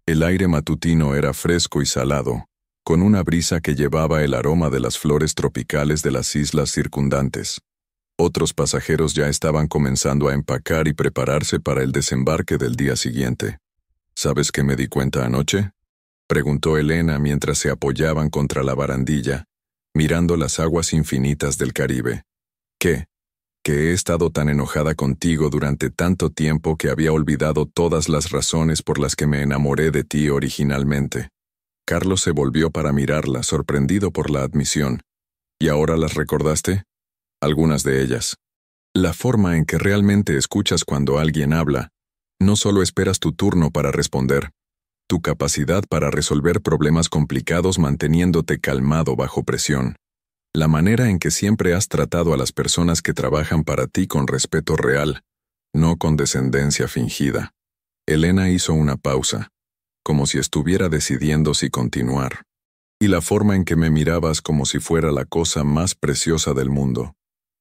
El aire matutino era fresco y salado, con una brisa que llevaba el aroma de las flores tropicales de las islas circundantes. Otros pasajeros ya estaban comenzando a empacar y prepararse para el desembarque del día siguiente. ¿Sabes qué me di cuenta anoche?, preguntó Elena mientras se apoyaban contra la barandilla, mirando las aguas infinitas del Caribe. ¿Qué? Que he estado tan enojada contigo durante tanto tiempo que había olvidado todas las razones por las que me enamoré de ti originalmente. Carlos se volvió para mirarla, sorprendido por la admisión. ¿Y ahora las recordaste? Algunas de ellas. La forma en que realmente escuchas cuando alguien habla. No solo esperas tu turno para responder. Tu capacidad para resolver problemas complicados manteniéndote calmado bajo presión. La manera en que siempre has tratado a las personas que trabajan para ti con respeto real, no con descendencia fingida. Elena hizo una pausa, como si estuviera decidiendo si continuar. Y la forma en que me mirabas como si fuera la cosa más preciosa del mundo.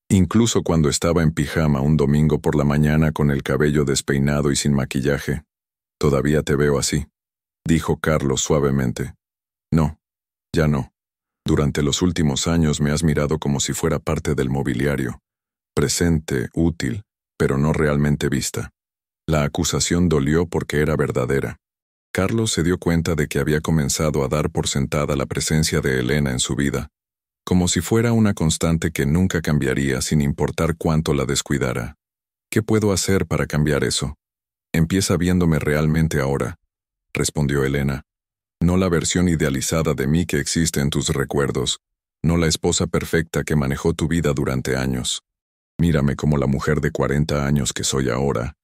Incluso cuando estaba en pijama un domingo por la mañana con el cabello despeinado y sin maquillaje. Todavía te veo así, dijo Carlos suavemente. No, ya no. Durante los últimos años me has mirado como si fuera parte del mobiliario. Presente, útil, pero no realmente vista. La acusación dolió porque era verdadera. Carlos se dio cuenta de que había comenzado a dar por sentada la presencia de Elena en su vida, como si fuera una constante que nunca cambiaría sin importar cuánto la descuidara. ¿Qué puedo hacer para cambiar eso? Empieza viéndome realmente ahora, respondió Elena. No la versión idealizada de mí que existe en tus recuerdos, no la esposa perfecta que manejó tu vida durante años. Mírame como la mujer de 40 años que soy ahora,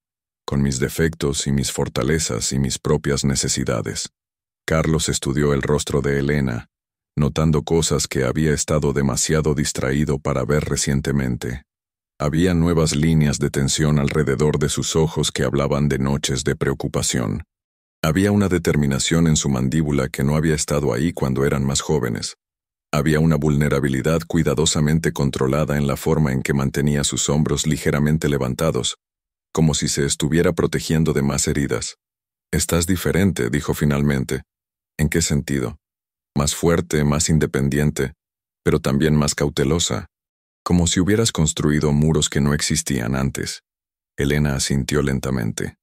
con mis defectos y mis fortalezas y mis propias necesidades. Carlos estudió el rostro de Elena, notando cosas que había estado demasiado distraído para ver recientemente. Había nuevas líneas de tensión alrededor de sus ojos que hablaban de noches de preocupación. Había una determinación en su mandíbula que no había estado ahí cuando eran más jóvenes. Había una vulnerabilidad cuidadosamente controlada en la forma en que mantenía sus hombros ligeramente levantados, como si se estuviera protegiendo de más heridas. «Estás diferente», dijo finalmente. «¿En qué sentido?» «Más fuerte, más independiente, pero también más cautelosa. Como si hubieras construido muros que no existían antes». Elena asintió lentamente.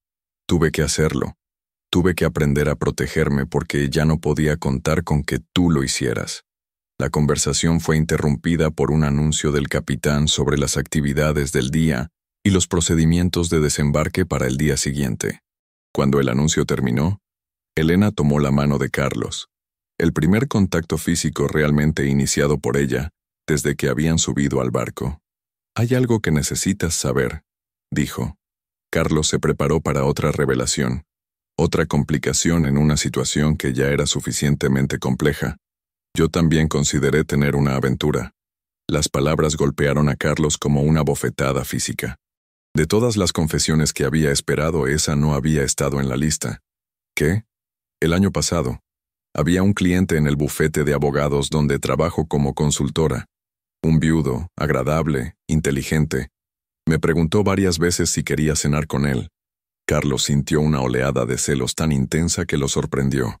«Tuve que hacerlo. Tuve que aprender a protegerme porque ya no podía contar con que tú lo hicieras». La conversación fue interrumpida por un anuncio del capitán sobre las actividades del día y los procedimientos de desembarque para el día siguiente. Cuando el anuncio terminó, Elena tomó la mano de Carlos, el primer contacto físico realmente iniciado por ella desde que habían subido al barco. «Hay algo que necesitas saber», dijo. Carlos se preparó para otra revelación, otra complicación en una situación que ya era suficientemente compleja. «Yo también consideré tener una aventura». Las palabras golpearon a Carlos como una bofetada física. De todas las confesiones que había esperado, esa no había estado en la lista. ¿Qué? El año pasado. Había un cliente en el bufete de abogados donde trabajo como consultora. Un viudo, agradable, inteligente. Me preguntó varias veces si quería cenar con él. Carlos sintió una oleada de celos tan intensa que lo sorprendió.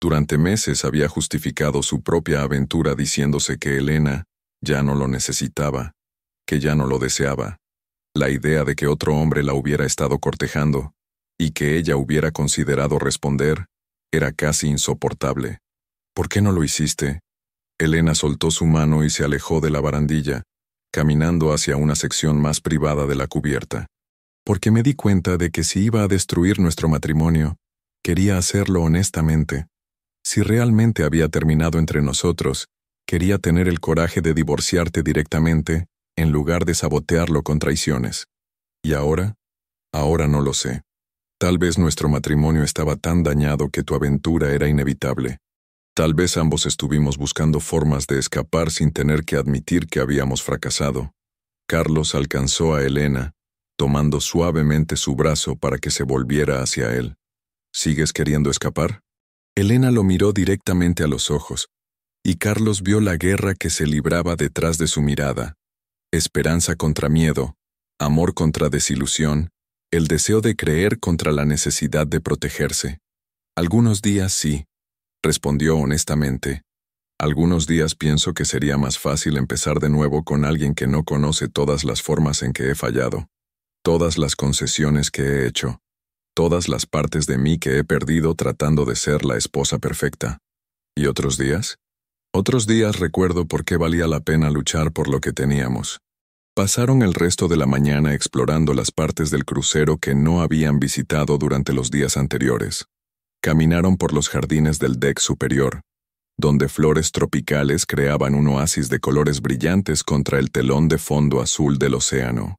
Durante meses había justificado su propia aventura diciéndose que Elena ya no lo necesitaba, que ya no lo deseaba. La idea de que otro hombre la hubiera estado cortejando y que ella hubiera considerado responder era casi insoportable. «¿Por qué no lo hiciste?» Elena soltó su mano y se alejó de la barandilla, caminando hacia una sección más privada de la cubierta. «Porque me di cuenta de que si iba a destruir nuestro matrimonio, quería hacerlo honestamente. Si realmente había terminado entre nosotros, quería tener el coraje de divorciarte directamente, en lugar de sabotearlo con traiciones. ¿Y ahora? Ahora no lo sé. Tal vez nuestro matrimonio estaba tan dañado que tu aventura era inevitable. Tal vez ambos estuvimos buscando formas de escapar sin tener que admitir que habíamos fracasado». Carlos alcanzó a Elena, tomando suavemente su brazo para que se volviera hacia él. «¿Sigues queriendo escapar?» Elena lo miró directamente a los ojos, y Carlos vio la guerra que se libraba detrás de su mirada. Esperanza contra miedo, amor contra desilusión, el deseo de creer contra la necesidad de protegerse. «Algunos días sí», respondió honestamente, Algunos días pienso que sería más fácil empezar de nuevo con alguien que no conoce todas las formas en que he fallado, todas las concesiones que he hecho, todas las partes de mí que he perdido tratando de ser la esposa perfecta. ¿Y otros días? Otros días recuerdo por qué valía la pena luchar por lo que teníamos. Pasaron el resto de la mañana explorando las partes del crucero que no habían visitado durante los días anteriores. Caminaron por los jardines del deck superior, donde flores tropicales creaban un oasis de colores brillantes contra el telón de fondo azul del océano.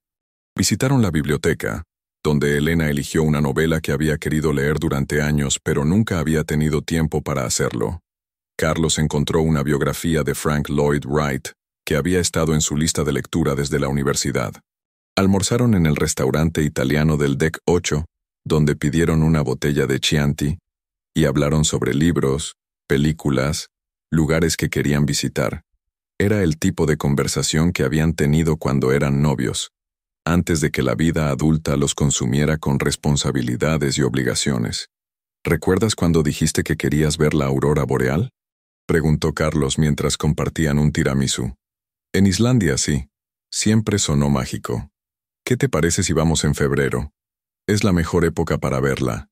Visitaron la biblioteca, donde Elena eligió una novela que había querido leer durante años pero nunca había tenido tiempo para hacerlo. Carlos encontró una biografía de Frank Lloyd Wright, que había estado en su lista de lectura desde la universidad. Almorzaron en el restaurante italiano del Deck 8, donde pidieron una botella de Chianti, y hablaron sobre libros, películas, lugares que querían visitar. Era el tipo de conversación que habían tenido cuando eran novios, antes de que la vida adulta los consumiera con responsabilidades y obligaciones. ¿Recuerdas cuando dijiste que querías ver la aurora boreal?, preguntó Carlos mientras compartían un tiramisú. En Islandia sí. Siempre sonó mágico. ¿Qué te parece si vamos en febrero? Es la mejor época para verla.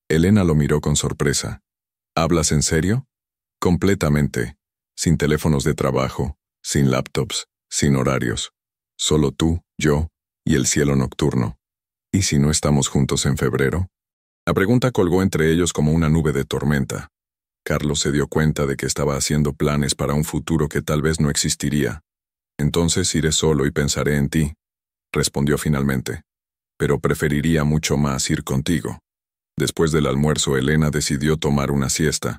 Elena lo miró con sorpresa. ¿Hablas en serio? Completamente. Sin teléfonos de trabajo, sin laptops, sin horarios. Solo tú, yo y el cielo nocturno. ¿Y si no estamos juntos en febrero? La pregunta colgó entre ellos como una nube de tormenta. Carlos se dio cuenta de que estaba haciendo planes para un futuro que tal vez no existiría. Entonces iré solo y pensaré en ti, respondió finalmente. Pero preferiría mucho más ir contigo. Después del almuerzo, Elena decidió tomar una siesta,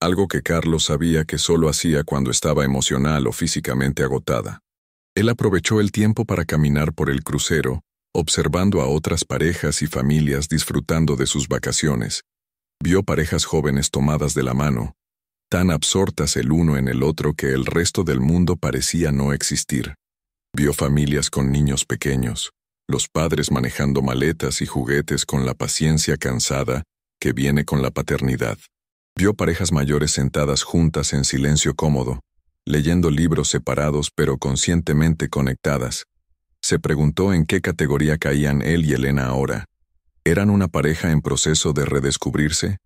algo que Carlos sabía que solo hacía cuando estaba emocional o físicamente agotada. Él aprovechó el tiempo para caminar por el crucero, observando a otras parejas y familias disfrutando de sus vacaciones. Vio parejas jóvenes tomadas de la mano, tan absortas el uno en el otro que el resto del mundo parecía no existir. Vio familias con niños pequeños, los padres manejando maletas y juguetes con la paciencia cansada que viene con la paternidad. Vio parejas mayores sentadas juntas en silencio cómodo, leyendo libros separados pero conscientemente conectadas. Se preguntó en qué categoría caían él y Elena ahora. ¿Eran una pareja en proceso de redescubrirse?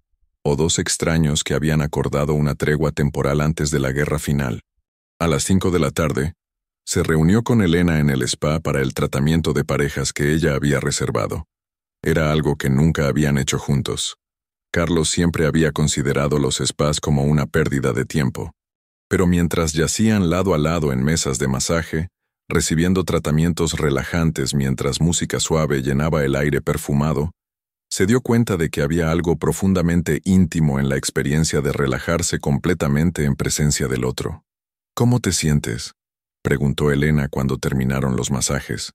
¿O dos extraños que habían acordado una tregua temporal antes de la guerra final? A las 5 de la tarde, se reunió con Elena en el spa para el tratamiento de parejas que ella había reservado. Era algo que nunca habían hecho juntos. Carlos siempre había considerado los spas como una pérdida de tiempo. Pero mientras yacían lado a lado en mesas de masaje, recibiendo tratamientos relajantes mientras música suave llenaba el aire perfumado, se dio cuenta de que había algo profundamente íntimo en la experiencia de relajarse completamente en presencia del otro. ¿Cómo te sientes?, preguntó Elena cuando terminaron los masajes,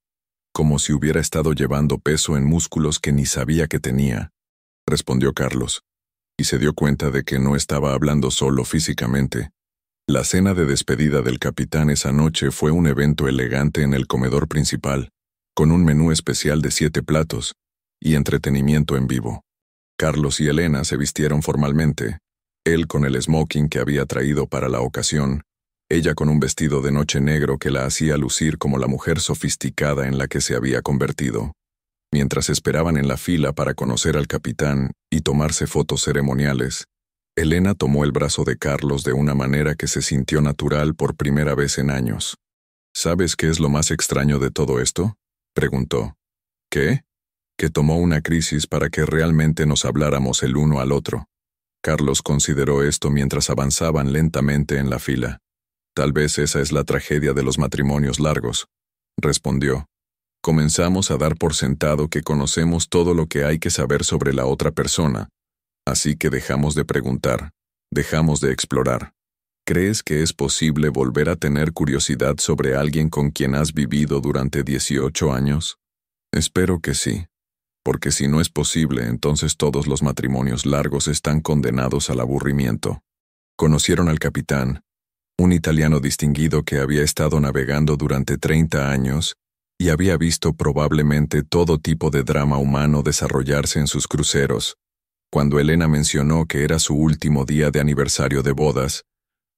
como si hubiera estado llevando peso en músculos que ni sabía que tenía, respondió Carlos, y se dio cuenta de que no estaba hablando solo físicamente. La cena de despedida del capitán esa noche fue un evento elegante en el comedor principal, con un menú especial de 7 platos y entretenimiento en vivo. Carlos y Elena se vistieron formalmente, él con el smoking que había traído para la ocasión, ella con un vestido de noche negro que la hacía lucir como la mujer sofisticada en la que se había convertido. Mientras esperaban en la fila para conocer al capitán y tomarse fotos ceremoniales, Elena tomó el brazo de Carlos de una manera que se sintió natural por primera vez en años. ¿Sabes qué es lo más extraño de todo esto?, preguntó. ¿Qué? Que tomó una crisis para que realmente nos habláramos el uno al otro. Carlos consideró esto mientras avanzaban lentamente en la fila. Tal vez esa es la tragedia de los matrimonios largos, respondió. Comenzamos a dar por sentado que conocemos todo lo que hay que saber sobre la otra persona. Así que dejamos de preguntar, dejamos de explorar. ¿Crees que es posible volver a tener curiosidad sobre alguien con quien has vivido durante 18 años? Espero que sí, porque si no es posible, entonces todos los matrimonios largos están condenados al aburrimiento. Conocieron al capitán, un italiano distinguido que había estado navegando durante 30 años y había visto probablemente todo tipo de drama humano desarrollarse en sus cruceros. Cuando Elena mencionó que era su último día de aniversario de bodas,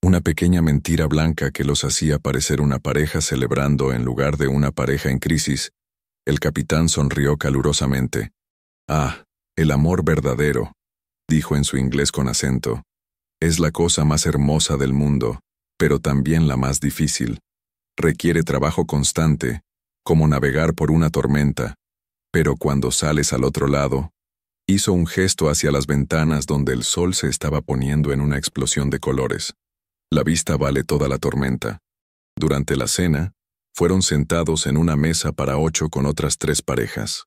Una pequeña mentira blanca que los hacía parecer una pareja celebrando en lugar de una pareja en crisis. El capitán sonrió calurosamente. «Ah, el amor verdadero», dijo en su inglés con acento. «Es la cosa más hermosa del mundo, pero también la más difícil. Requiere trabajo constante, como navegar por una tormenta. Pero cuando sales al otro lado», hizo un gesto hacia las ventanas donde el sol se estaba poniendo en una explosión de colores. «La vista vale toda la tormenta». Durante la cena, fueron sentados en una mesa para 8 con otras 3 parejas.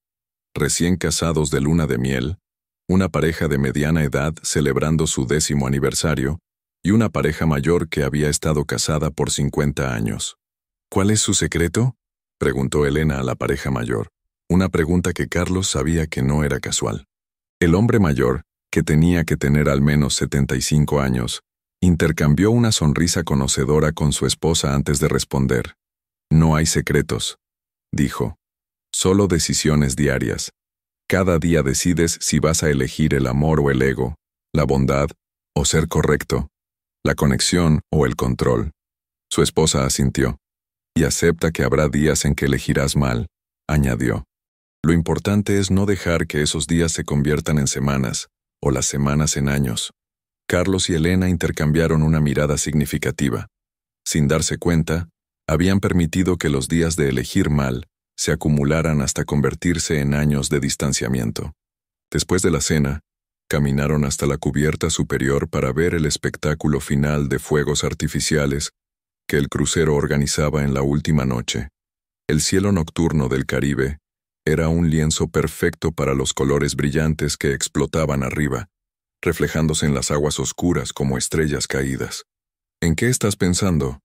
Recién casados de luna de miel, una pareja de mediana edad celebrando su 10º aniversario, y una pareja mayor que había estado casada por 50 años. «¿Cuál es su secreto?», preguntó Elena a la pareja mayor, una pregunta que Carlos sabía que no era casual. El hombre mayor, que tenía que tener al menos 75 años, intercambió una sonrisa conocedora con su esposa antes de responder. «No hay secretos», dijo. «Solo decisiones diarias. Cada día decides si vas a elegir el amor o el ego, la bondad o ser correcto, la conexión o el control». Su esposa asintió. «Y acepta que habrá días en que elegirás mal», añadió. «Lo importante es no dejar que esos días se conviertan en semanas, o las semanas en años». Carlos y Elena intercambiaron una mirada significativa. Sin darse cuenta, habían permitido que los días de elegir mal se acumularan hasta convertirse en años de distanciamiento. Después de la cena, caminaron hasta la cubierta superior para ver el espectáculo final de fuegos artificiales que el crucero organizaba en la última noche. El cielo nocturno del Caribe era un lienzo perfecto para los colores brillantes que explotaban arriba, reflejándose en las aguas oscuras como estrellas caídas. «¿En qué estás pensando?»,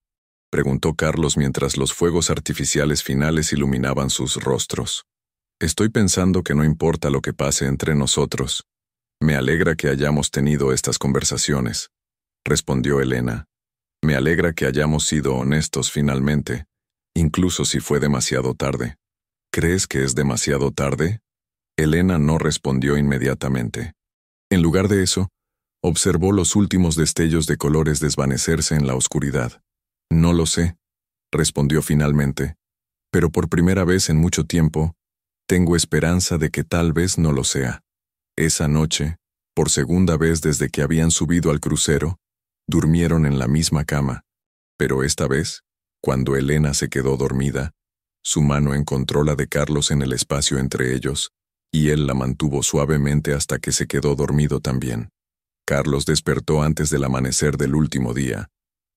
preguntó Carlos mientras los fuegos artificiales finales iluminaban sus rostros. «Estoy pensando que no importa lo que pase entre nosotros. Me alegra que hayamos tenido estas conversaciones», respondió Elena. «Me alegra que hayamos sido honestos finalmente, incluso si fue demasiado tarde». «¿Crees que es demasiado tarde?». Elena no respondió inmediatamente. En lugar de eso, observó los últimos destellos de colores desvanecerse en la oscuridad. «No lo sé», respondió finalmente, «pero por primera vez en mucho tiempo, tengo esperanza de que tal vez no lo sea». Esa noche, por segunda vez desde que habían subido al crucero, durmieron en la misma cama, pero esta vez, cuando Elena se quedó dormida, su mano encontró la de Carlos en el espacio entre ellos, y él la mantuvo suavemente hasta que se quedó dormido también. Carlos despertó antes del amanecer del último día,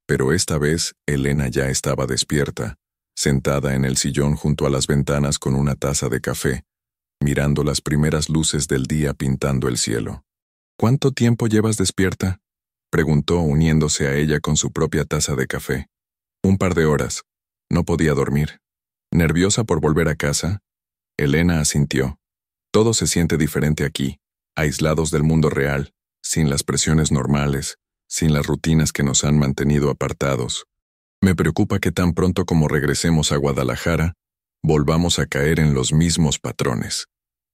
pero esta vez Elena ya estaba despierta, sentada en el sillón junto a las ventanas con una taza de café, mirando las primeras luces del día pintando el cielo. «¿Cuánto tiempo llevas despierta?», preguntó uniéndose a ella con su propia taza de café. «Un par de horas. No podía dormir». «¿Nerviosa por volver a casa?». Elena asintió. «Todo se siente diferente aquí, aislados del mundo real, sin las presiones normales, sin las rutinas que nos han mantenido apartados. Me preocupa que tan pronto como regresemos a Guadalajara, volvamos a caer en los mismos patrones».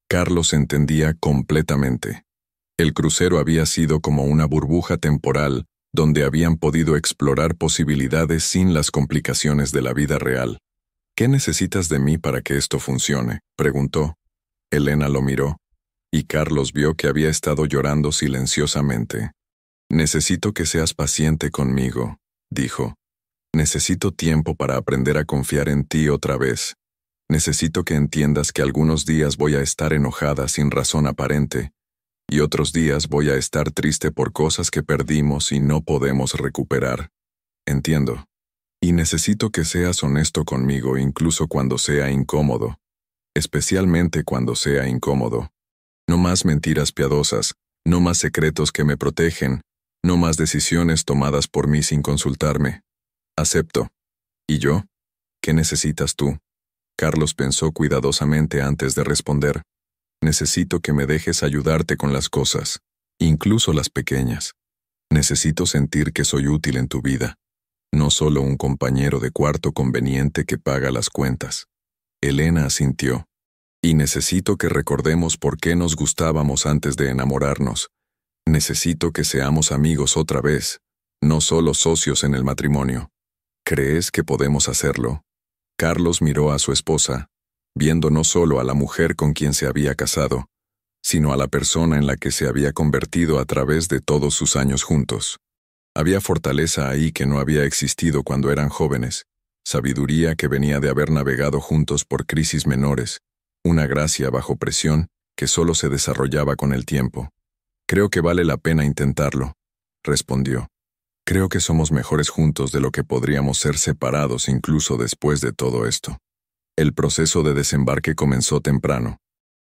Carlos entendía completamente. El crucero había sido como una burbuja temporal donde habían podido explorar posibilidades sin las complicaciones de la vida real. «¿Qué necesitas de mí para que esto funcione?», preguntó. Elena lo miró, y Carlos vio que había estado llorando silenciosamente. «Necesito que seas paciente conmigo», dijo. «Necesito tiempo para aprender a confiar en ti otra vez. Necesito que entiendas que algunos días voy a estar enojada sin razón aparente, y otros días voy a estar triste por cosas que perdimos y no podemos recuperar. Entiendo. Y necesito que seas honesto conmigo incluso cuando sea incómodo, especialmente cuando sea incómodo. No más mentiras piadosas, no más secretos que me protegen, no más decisiones tomadas por mí sin consultarme. Acepto. ¿Y yo? ¿Qué necesitas tú?». Carlos pensó cuidadosamente antes de responder. «Necesito que me dejes ayudarte con las cosas, incluso las pequeñas. Necesito sentir que soy útil en tu vida, no solo un compañero de cuarto conveniente que paga las cuentas». Elena asintió. «Y necesito que recordemos por qué nos gustábamos antes de enamorarnos. Necesito que seamos amigos otra vez, no solo socios en el matrimonio. ¿Crees que podemos hacerlo? Carlos miró a su esposa, viendo no solo a la mujer con quien se había casado, sino a la persona en la que se había convertido a través de todos sus años juntos. Había fortaleza ahí que no había existido cuando eran jóvenes, sabiduría que venía de haber navegado juntos por crisis menores, una gracia bajo presión que solo se desarrollaba con el tiempo. Creo que vale la pena intentarlo, respondió. Creo que somos mejores juntos de lo que podríamos ser separados incluso después de todo esto. El proceso de desembarque comenzó temprano.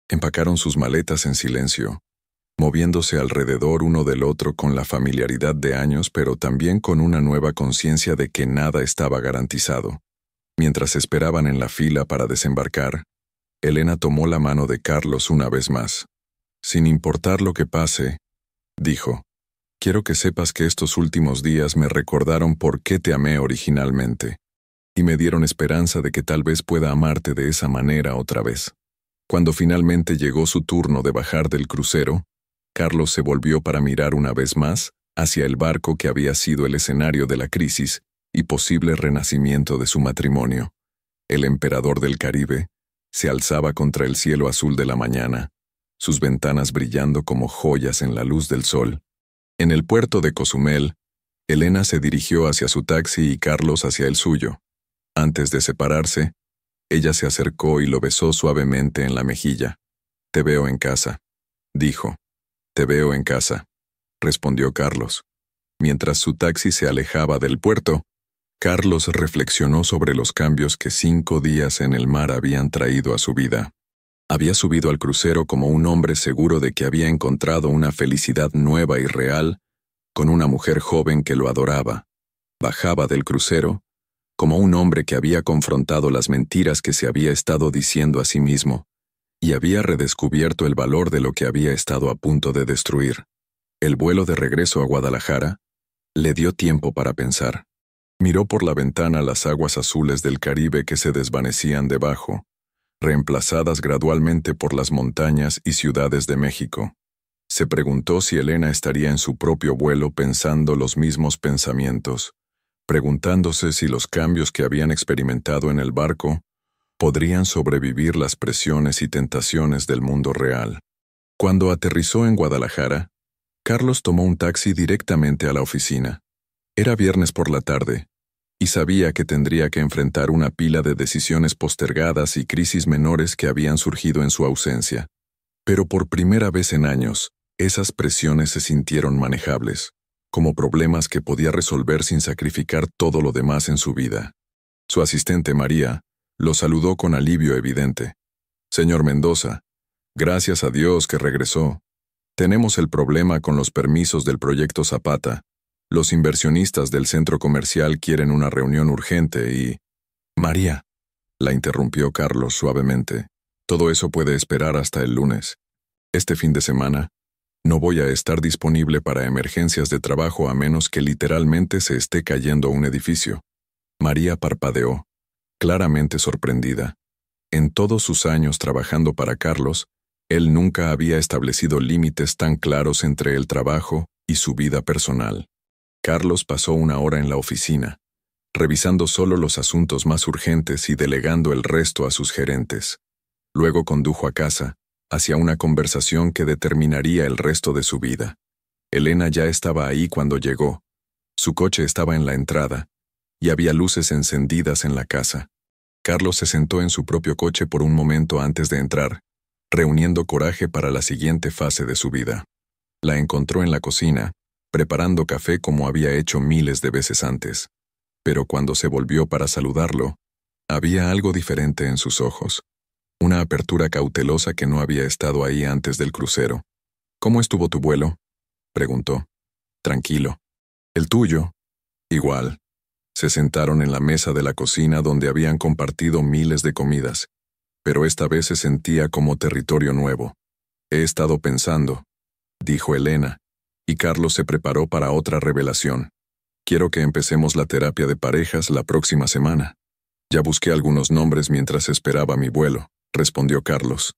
Empacaron sus maletas en silencio, moviéndose alrededor uno del otro con la familiaridad de años, pero también con una nueva conciencia de que nada estaba garantizado. Mientras esperaban en la fila para desembarcar, Elena tomó la mano de Carlos una vez más. Sin importar lo que pase, dijo, quiero que sepas que estos últimos días me recordaron por qué te amé originalmente, y me dieron esperanza de que tal vez pueda amarte de esa manera otra vez. Cuando finalmente llegó su turno de bajar del crucero, Carlos se volvió para mirar una vez más hacia el barco que había sido el escenario de la crisis y posible renacimiento de su matrimonio. El emperador del Caribe se alzaba contra el cielo azul de la mañana, sus ventanas brillando como joyas en la luz del sol. En el puerto de Cozumel, Elena se dirigió hacia su taxi y Carlos hacia el suyo. Antes de separarse, ella se acercó y lo besó suavemente en la mejilla. «Te veo en casa», dijo. «Te veo en casa», respondió Carlos. Mientras su taxi se alejaba del puerto, Carlos reflexionó sobre los cambios que 5 días en el mar habían traído a su vida. Había subido al crucero como un hombre seguro de que había encontrado una felicidad nueva y real, con una mujer joven que lo adoraba. Bajaba del crucero como un hombre que había confrontado las mentiras que se había estado diciendo a sí mismo, y había redescubierto el valor de lo que había estado a punto de destruir. El vuelo de regreso a Guadalajara le dio tiempo para pensar. Miró por la ventana las aguas azules del Caribe que se desvanecían debajo, reemplazadas gradualmente por las montañas y ciudades de México. Se preguntó si Elena estaría en su propio vuelo pensando los mismos pensamientos, preguntándose si los cambios que habían experimentado en el barco podrían sobrevivir las presiones y tentaciones del mundo real. Cuando aterrizó en Guadalajara, Carlos tomó un taxi directamente a la oficina. Era viernes por la tarde, y sabía que tendría que enfrentar una pila de decisiones postergadas y crisis menores que habían surgido en su ausencia. Pero por primera vez en años, esas presiones se sintieron manejables, como problemas que podía resolver sin sacrificar todo lo demás en su vida. Su asistente María lo saludó con alivio evidente. «Señor Mendoza, gracias a Dios que regresó. Tenemos el problema con los permisos del proyecto Zapata. Los inversionistas del centro comercial quieren una reunión urgente y...» «María», la interrumpió Carlos suavemente, «todo eso puede esperar hasta el lunes. Este fin de semana no voy a estar disponible para emergencias de trabajo a menos que literalmente se esté cayendo un edificio». María parpadeó, claramente sorprendida. En todos sus años trabajando para Carlos, él nunca había establecido límites tan claros entre el trabajo y su vida personal. Carlos pasó 1 hora en la oficina, revisando solo los asuntos más urgentes y delegando el resto a sus gerentes. Luego condujo a casa, hacia una conversación que determinaría el resto de su vida. Elena ya estaba ahí cuando llegó. Su coche estaba en la entrada, y había luces encendidas en la casa. Carlos se sentó en su propio coche por un momento antes de entrar, reuniendo coraje para la siguiente fase de su vida. La encontró en la cocina, preparando café como había hecho miles de veces antes. Pero cuando se volvió para saludarlo, había algo diferente en sus ojos. Una apertura cautelosa que no había estado ahí antes del crucero. «¿Cómo estuvo tu vuelo?», preguntó. «Tranquilo». «¿El tuyo?». «Igual». Se sentaron en la mesa de la cocina donde habían compartido miles de comidas, pero esta vez se sentía como territorio nuevo. «He estado pensando», dijo Elena, y Carlos se preparó para otra revelación. «Quiero que empecemos la terapia de parejas la próxima semana». «Ya busqué algunos nombres mientras esperaba mi vuelo», respondió Carlos.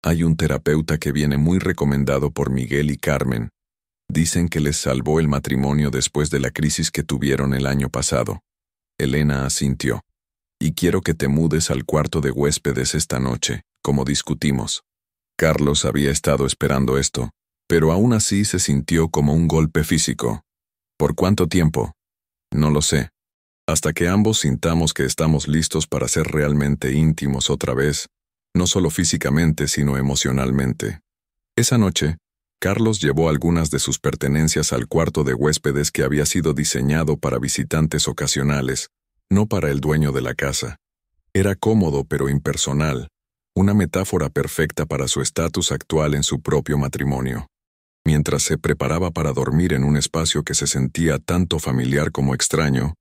«Hay un terapeuta que viene muy recomendado por Miguel y Carmen. Dicen que les salvó el matrimonio después de la crisis que tuvieron el año pasado. Elena asintió. Y quiero que te mudes al cuarto de huéspedes esta noche, como discutimos. Carlos había estado esperando esto, pero aún así se sintió como un golpe físico. ¿Por cuánto tiempo? No lo sé. Hasta que ambos sintamos que estamos listos para ser realmente íntimos otra vez, no solo físicamente, sino emocionalmente. Esa noche, Carlos llevó algunas de sus pertenencias al cuarto de huéspedes que había sido diseñado para visitantes ocasionales, no para el dueño de la casa. Era cómodo pero impersonal, una metáfora perfecta para su estatus actual en su propio matrimonio. Mientras se preparaba para dormir en un espacio que se sentía tanto familiar como extraño,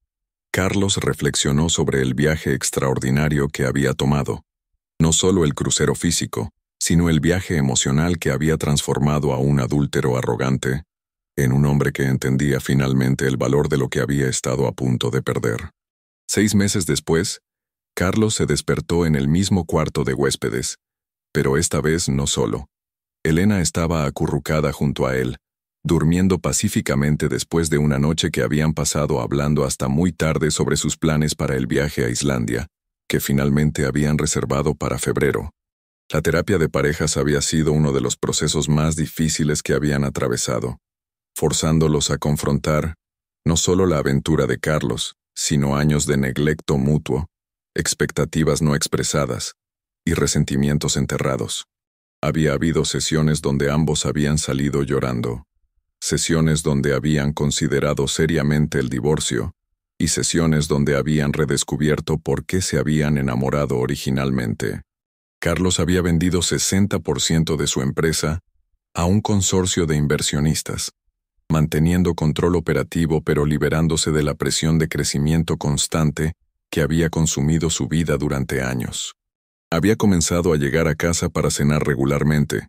Carlos reflexionó sobre el viaje extraordinario que había tomado. No solo el crucero físico, sino el viaje emocional que había transformado a un adúltero arrogante en un hombre que entendía finalmente el valor de lo que había estado a punto de perder. 6 meses después, Carlos se despertó en el mismo cuarto de huéspedes, pero esta vez no solo. Elena estaba acurrucada junto a él, durmiendo pacíficamente después de una noche que habían pasado hablando hasta muy tarde sobre sus planes para el viaje a Islandia, que finalmente habían reservado para febrero. La terapia de parejas había sido uno de los procesos más difíciles que habían atravesado, forzándolos a confrontar no solo la aventura de Carlos, sino años de neglecto mutuo, expectativas no expresadas y resentimientos enterrados. Había habido sesiones donde ambos habían salido llorando, sesiones donde habían considerado seriamente el divorcio, y sesiones donde habían redescubierto por qué se habían enamorado originalmente. Carlos había vendido 60% de su empresa a un consorcio de inversionistas, manteniendo control operativo pero liberándose de la presión de crecimiento constante que había consumido su vida durante años. Había comenzado a llegar a casa para cenar regularmente.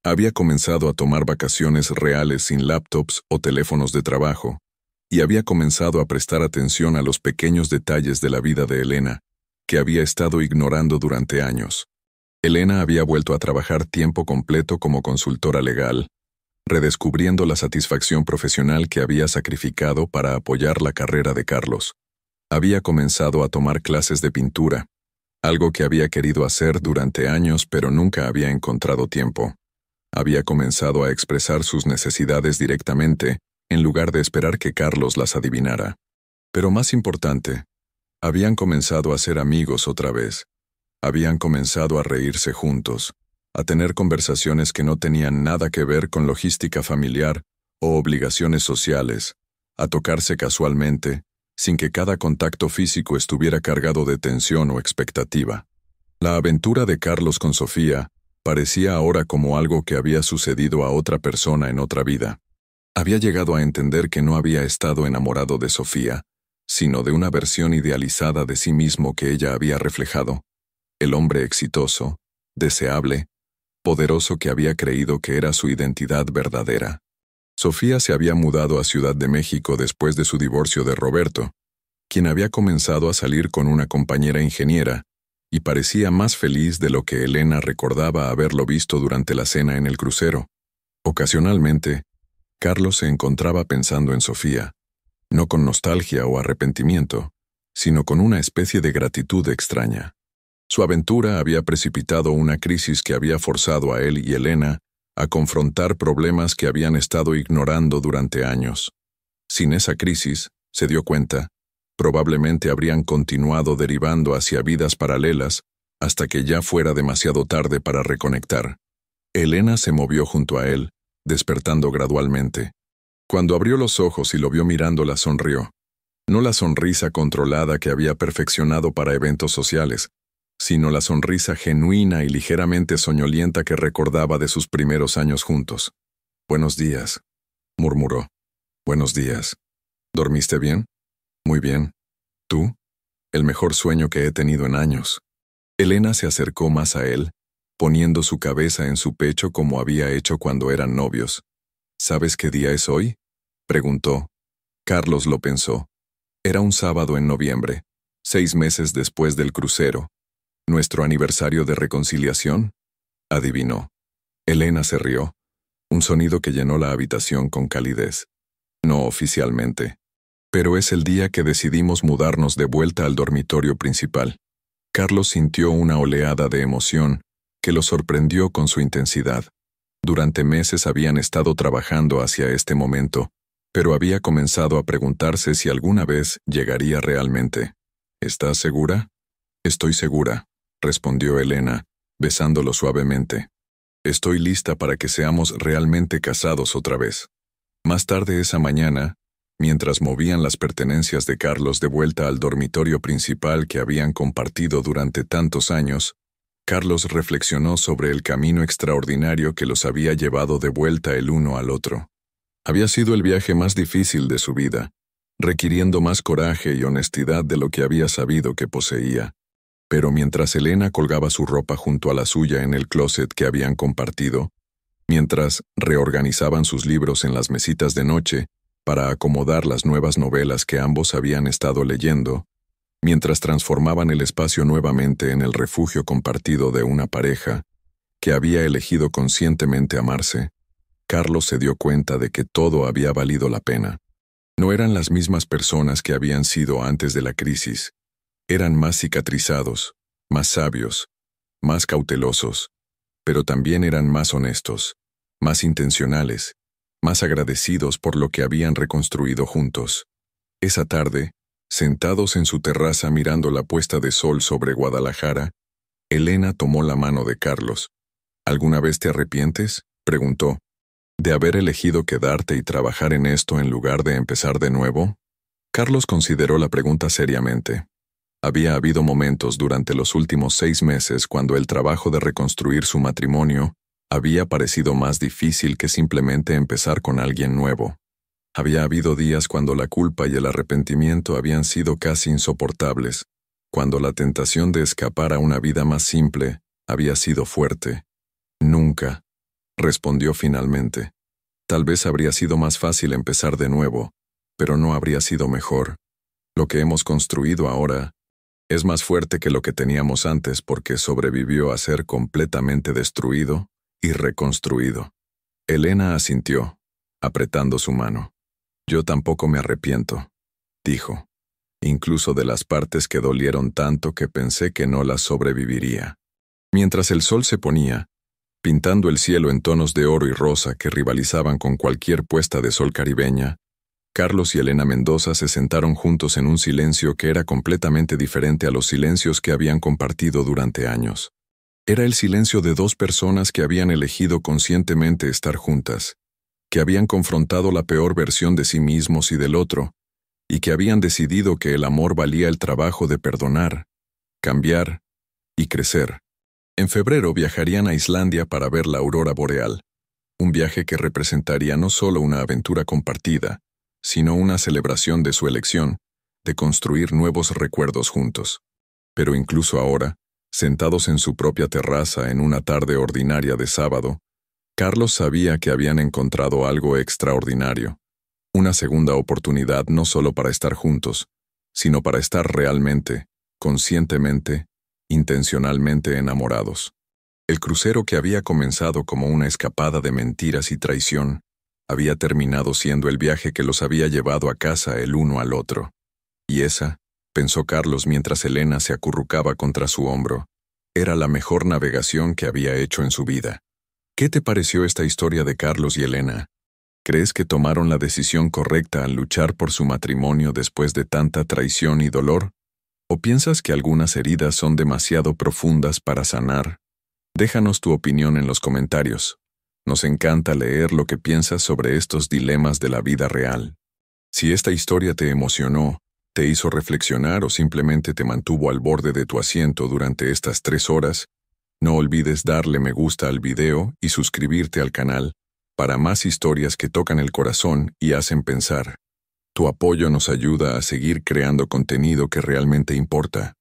Había comenzado a tomar vacaciones reales sin laptops o teléfonos de trabajo, y había comenzado a prestar atención a los pequeños detalles de la vida de Elena, que había estado ignorando durante años. Elena había vuelto a trabajar tiempo completo como consultora legal, redescubriendo la satisfacción profesional que había sacrificado para apoyar la carrera de Carlos. Había comenzado a tomar clases de pintura, algo que había querido hacer durante años pero nunca había encontrado tiempo. Había comenzado a expresar sus necesidades directamente, en lugar de esperar que Carlos las adivinara. Pero más importante, habían comenzado a ser amigos otra vez. Habían comenzado a reírse juntos, a tener conversaciones que no tenían nada que ver con logística familiar o obligaciones sociales, a tocarse casualmente, sin que cada contacto físico estuviera cargado de tensión o expectativa. La aventura de Carlos con Sofía parecía ahora como algo que había sucedido a otra persona en otra vida. Había llegado a entender que no había estado enamorado de Sofía, sino de una versión idealizada de sí mismo que ella había reflejado. El hombre exitoso, deseable, poderoso que había creído que era su identidad verdadera. Sofía se había mudado a Ciudad de México después de su divorcio de Roberto, quien había comenzado a salir con una compañera ingeniera, y parecía más feliz de lo que Elena recordaba haberlo visto durante la cena en el crucero. Ocasionalmente, Carlos se encontraba pensando en Sofía, no con nostalgia o arrepentimiento, sino con una especie de gratitud extraña. Su aventura había precipitado una crisis que había forzado a él y Elena a confrontar problemas que habían estado ignorando durante años. Sin esa crisis, se dio cuenta, probablemente habrían continuado derivando hacia vidas paralelas hasta que ya fuera demasiado tarde para reconectar. Elena se movió junto a él, despertando gradualmente. Cuando abrió los ojos y lo vio mirándola, sonrió. No la sonrisa controlada que había perfeccionado para eventos sociales, sino la sonrisa genuina y ligeramente soñolienta que recordaba de sus primeros años juntos. «Buenos días», murmuró. «Buenos días. ¿Dormiste bien?» «Muy bien. ¿Tú?» «El mejor sueño que he tenido en años». Elena se acercó más a él, poniendo su cabeza en su pecho como había hecho cuando eran novios. «¿Sabes qué día es hoy?», preguntó. Carlos lo pensó. Era un sábado en noviembre, 6 meses después del crucero. «¿Nuestro aniversario de reconciliación?», adivinó. Elena se rió. Un sonido que llenó la habitación con calidez. No oficialmente. Pero es el día que decidimos mudarnos de vuelta al dormitorio principal. Carlos sintió una oleada de emoción que lo sorprendió con su intensidad. Durante meses habían estado trabajando hacia este momento, pero había comenzado a preguntarse si alguna vez llegaría realmente. ¿Estás segura? Estoy segura, respondió Elena, besándolo suavemente. Estoy lista para que seamos realmente casados otra vez. Más tarde esa mañana, mientras movían las pertenencias de Carlos de vuelta al dormitorio principal que habían compartido durante tantos años, Carlos reflexionó sobre el camino extraordinario que los había llevado de vuelta el uno al otro. Había sido el viaje más difícil de su vida, requiriendo más coraje y honestidad de lo que había sabido que poseía. Pero mientras Elena colgaba su ropa junto a la suya en el closet que habían compartido, mientras reorganizaban sus libros en las mesitas de noche para acomodar las nuevas novelas que ambos habían estado leyendo, mientras transformaban el espacio nuevamente en el refugio compartido de una pareja que había elegido conscientemente amarse, Carlos se dio cuenta de que todo había valido la pena. No eran las mismas personas que habían sido antes de la crisis. Eran más cicatrizados, más sabios, más cautelosos, pero también eran más honestos, más intencionales, más agradecidos por lo que habían reconstruido juntos. Esa tarde, sentados en su terraza mirando la puesta de sol sobre Guadalajara, Elena tomó la mano de Carlos. ¿Alguna vez te arrepientes?, preguntó, ¿de haber elegido quedarte y trabajar en esto en lugar de empezar de nuevo? Carlos consideró la pregunta seriamente. Había habido momentos durante los últimos 6 meses cuando el trabajo de reconstruir su matrimonio había parecido más difícil que simplemente empezar con alguien nuevo. Había habido días cuando la culpa y el arrepentimiento habían sido casi insoportables, cuando la tentación de escapar a una vida más simple había sido fuerte. Nunca, respondió finalmente. Tal vez habría sido más fácil empezar de nuevo, pero no habría sido mejor. Lo que hemos construido ahora es más fuerte que lo que teníamos antes porque sobrevivió a ser completamente destruido y reconstruido. Elena asintió, apretando su mano. Yo tampoco me arrepiento, dijo, incluso de las partes que dolieron tanto que pensé que no las sobreviviría. Mientras el sol se ponía, pintando el cielo en tonos de oro y rosa que rivalizaban con cualquier puesta de sol caribeña, Carlos y Elena Mendoza se sentaron juntos en un silencio que era completamente diferente a los silencios que habían compartido durante años. Era el silencio de 2 personas que habían elegido conscientemente estar juntas, que habían confrontado la peor versión de sí mismos y del otro, y que habían decidido que el amor valía el trabajo de perdonar, cambiar y crecer. En febrero viajarían a Islandia para ver la aurora boreal, un viaje que representaría no solo una aventura compartida, sino una celebración de su elección, de construir nuevos recuerdos juntos. Pero incluso ahora, sentados en su propia terraza en una tarde ordinaria de sábado, Carlos sabía que habían encontrado algo extraordinario, una segunda oportunidad no solo para estar juntos, sino para estar realmente, conscientemente, intencionalmente enamorados. El crucero que había comenzado como una escapada de mentiras y traición, había terminado siendo el viaje que los había llevado a casa el uno al otro. Y esa, pensó Carlos mientras Elena se acurrucaba contra su hombro, era la mejor navegación que había hecho en su vida. ¿Qué te pareció esta historia de Carlos y Elena? ¿Crees que tomaron la decisión correcta al luchar por su matrimonio después de tanta traición y dolor? ¿O piensas que algunas heridas son demasiado profundas para sanar? Déjanos tu opinión en los comentarios. Nos encanta leer lo que piensas sobre estos dilemas de la vida real. Si esta historia te emocionó, te hizo reflexionar o simplemente te mantuvo al borde de tu asiento durante estas 3 horas, no olvides darle me gusta al video y suscribirte al canal para más historias que tocan el corazón y hacen pensar. Tu apoyo nos ayuda a seguir creando contenido que realmente importa.